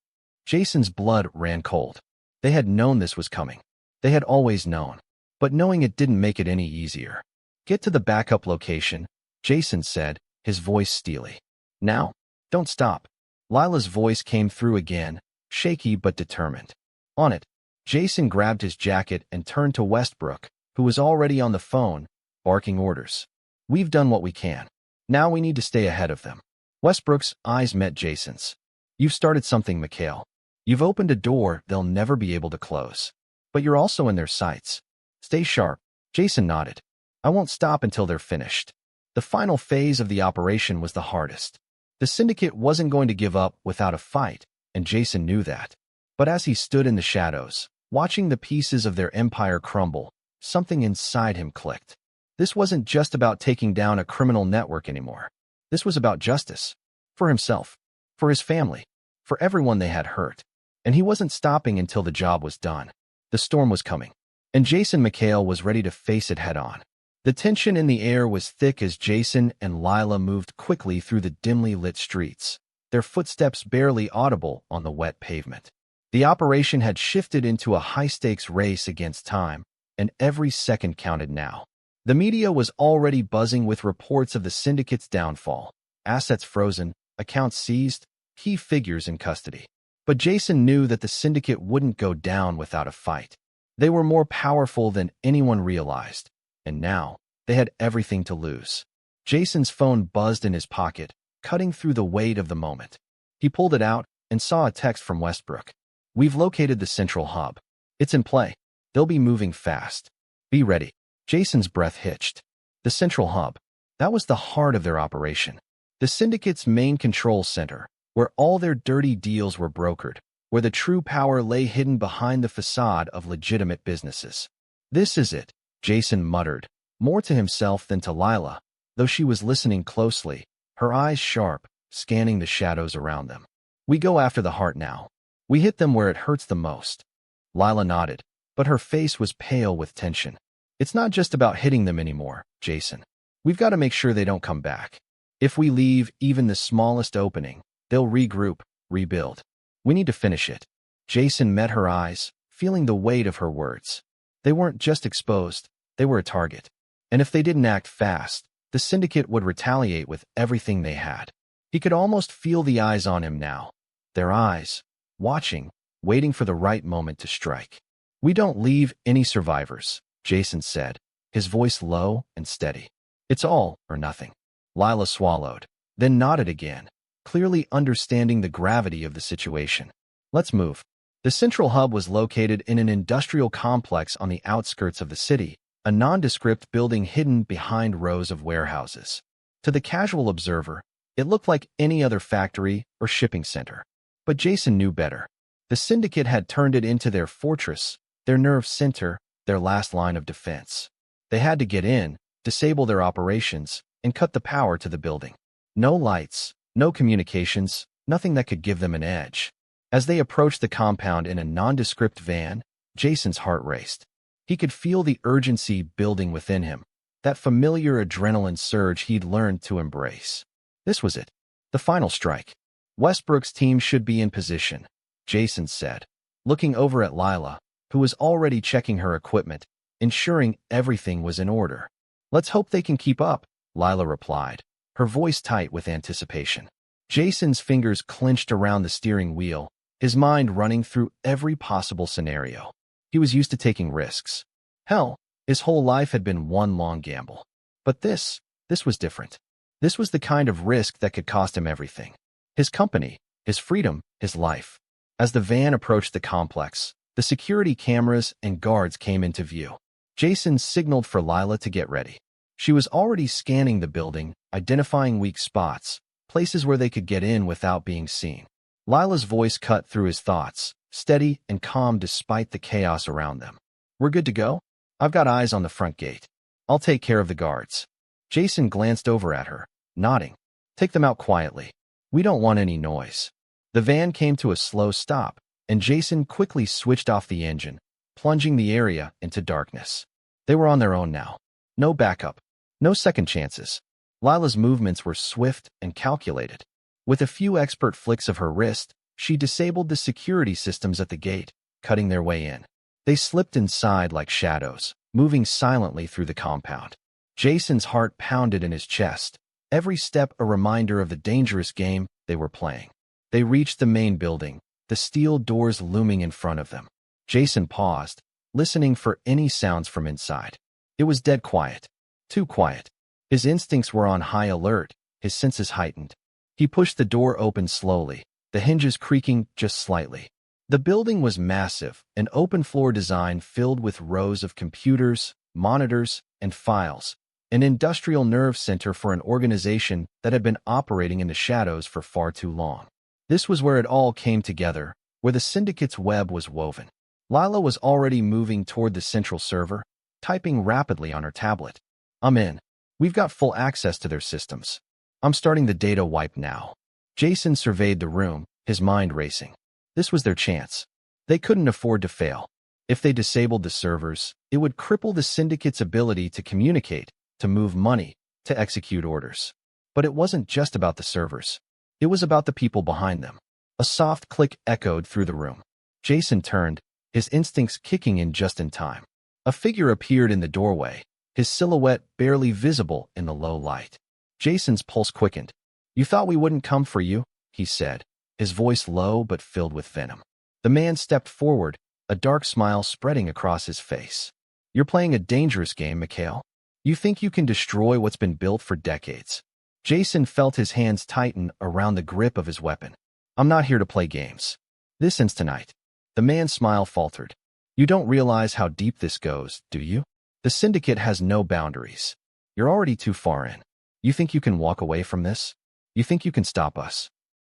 Jason's blood ran cold. They had known this was coming. They had always known. But knowing it didn't make it any easier. "Get to the backup location," Jason said, his voice steely. "Now. Don't stop." Lila's voice came through again, shaky but determined. "On it." Jason grabbed his jacket and turned to Westbrook, who was already on the phone, barking orders. "We've done what we can. Now we need to stay ahead of them." Westbrook's eyes met Jason's. "You've started something, Mikhail. You've opened a door they'll never be able to close. But you're also in their sights. Stay sharp." Jason nodded. "I won't stop until they're finished." The final phase of the operation was the hardest. The syndicate wasn't going to give up without a fight, and Jason knew that. But as he stood in the shadows, watching the pieces of their empire crumble, something inside him clicked. This wasn't just about taking down a criminal network anymore. This was about justice. For himself. For his family. For everyone they had hurt. And he wasn't stopping until the job was done. The storm was coming. And Jason Mikhail was ready to face it head-on. The tension in the air was thick as Jason and Lila moved quickly through the dimly lit streets, their footsteps barely audible on the wet pavement. The operation had shifted into a high-stakes race against time, and every second counted now. The media was already buzzing with reports of the syndicate's downfall, assets frozen, accounts seized, key figures in custody. But Jason knew that the syndicate wouldn't go down without a fight. They were more powerful than anyone realized, and now they had everything to lose. Jason's phone buzzed in his pocket, cutting through the weight of the moment. He pulled it out and saw a text from Westbrook. "We've located the central hub. It's in play. They'll be moving fast. Be ready." Jason's breath hitched. The central hub. That was the heart of their operation. The syndicate's main control center, where all their dirty deals were brokered, where the true power lay hidden behind the facade of legitimate businesses. "This is it," Jason muttered, more to himself than to Lila, though she was listening closely, her eyes sharp, scanning the shadows around them. "We go after the heart now. We hit them where it hurts the most." Lila nodded, but her face was pale with tension. "It's not just about hitting them anymore, Jason. We've got to make sure they don't come back. If we leave even the smallest opening, they'll regroup, rebuild. We need to finish it." Jason met her eyes, feeling the weight of her words. They weren't just exposed, they were a target. And if they didn't act fast, the syndicate would retaliate with everything they had. He could almost feel the eyes on him now. Their eyes, watching, waiting for the right moment to strike. "We don't leave any survivors," Jason said, his voice low and steady. "It's all or nothing." Lila swallowed, then nodded again, clearly understanding the gravity of the situation. "Let's move." The central hub was located in an industrial complex on the outskirts of the city, a nondescript building hidden behind rows of warehouses. To the casual observer, it looked like any other factory or shipping center. But Jason knew better. The syndicate had turned it into their fortress, their nerve center, their last line of defense. They had to get in, disable their operations, and cut the power to the building. No lights, no communications, nothing that could give them an edge. As they approached the compound in a nondescript van, Jason's heart raced. He could feel the urgency building within him, that familiar adrenaline surge he'd learned to embrace. This was it, the final strike. Westbrook's team should be in position, Jason said, looking over at Lila, who was already checking her equipment, ensuring everything was in order. Let's hope they can keep up, Lila replied, her voice tight with anticipation. Jason's fingers clenched around the steering wheel, his mind running through every possible scenario. He was used to taking risks. Hell, his whole life had been one long gamble. But this was different. This was the kind of risk that could cost him everything. His company, his freedom, his life. As the van approached the complex, the security cameras and guards came into view. Jason signaled for Lila to get ready. She was already scanning the building, identifying weak spots, places where they could get in without being seen. Lila's voice cut through his thoughts, steady and calm despite the chaos around them. We're good to go? I've got eyes on the front gate. I'll take care of the guards. Jason glanced over at her, nodding. Take them out quietly. We don't want any noise. The van came to a slow stop, and Jason quickly switched off the engine, plunging the area into darkness. They were on their own now. No backup. No second chances. Lila's movements were swift and calculated. With a few expert flicks of her wrist, she disabled the security systems at the gate, cutting their way in. They slipped inside like shadows, moving silently through the compound. Jason's heart pounded in his chest, every step a reminder of the dangerous game they were playing. They reached the main building, the steel doors looming in front of them. Jason paused, listening for any sounds from inside. It was dead quiet. Too quiet. His instincts were on high alert, his senses heightened. He pushed the door open slowly, the hinges creaking just slightly. The building was massive, an open-floor design filled with rows of computers, monitors, and files, an industrial nerve center for an organization that had been operating in the shadows for far too long. This was where it all came together, where the syndicate's web was woven. Lila was already moving toward the central server, typing rapidly on her tablet. I'm in. We've got full access to their systems. I'm starting the data wipe now. Jason surveyed the room, his mind racing. This was their chance. They couldn't afford to fail. If they disabled the servers, it would cripple the syndicate's ability to communicate, to move money, to execute orders. But it wasn't just about the servers. It was about the people behind them. A soft click echoed through the room. Jason turned, his instincts kicking in just in time. A figure appeared in the doorway, his silhouette barely visible in the low light. Jason's pulse quickened. You thought we wouldn't come for you, he said, his voice low but filled with venom. The man stepped forward, a dark smile spreading across his face. You're playing a dangerous game, Mikhail. You think you can destroy what's been built for decades. Jason felt his hands tighten around the grip of his weapon. I'm not here to play games. This ends tonight. The man's smile faltered. You don't realize how deep this goes, do you? The syndicate has no boundaries. You're already too far in. You think you can walk away from this? You think you can stop us?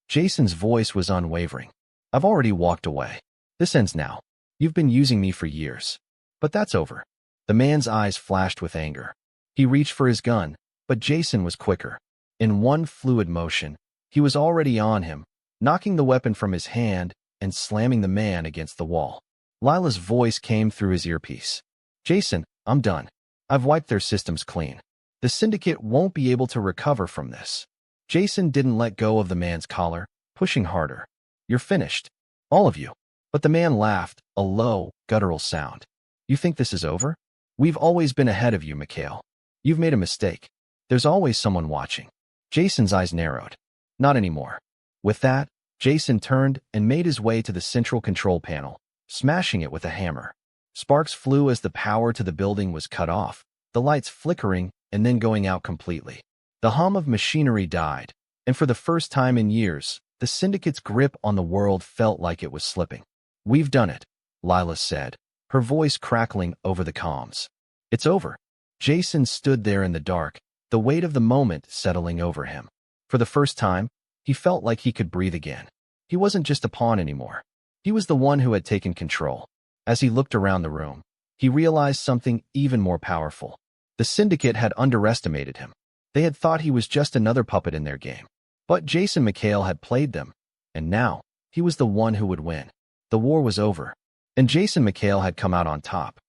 Jason's voice was unwavering. I've already walked away. This ends now. You've been using me for years. But that's over. The man's eyes flashed with anger. He reached for his gun, but Jason was quicker. In one fluid motion, he was already on him, knocking the weapon from his hand and slamming the man against the wall. Lila's voice came through his earpiece. Jason, I'm done. I've wiped their systems clean. The syndicate won't be able to recover from this. Jason didn't let go of the man's collar, pushing harder. You're finished. All of you. But the man laughed, a low, guttural sound. You think this is over? We've always been ahead of you, Mikhail. You've made a mistake. There's always someone watching. Jason's eyes narrowed. Not anymore. With that, Jason turned and made his way to the central control panel, smashing it with a hammer. Sparks flew as the power to the building was cut off, the lights flickering and then going out completely. The hum of machinery died, and for the first time in years, the syndicate's grip on the world felt like it was slipping. We've done it, Lila said, her voice crackling over the comms. It's over. Jason stood there in the dark, the weight of the moment settling over him. For the first time, he felt like he could breathe again. He wasn't just a pawn anymore. He was the one who had taken control. As he looked around the room, he realized something even more powerful. The syndicate had underestimated him. They had thought he was just another puppet in their game. But Jason Mikhail had played them, And now, he was the one who would win. The war was over, and Jason McHale had come out on top.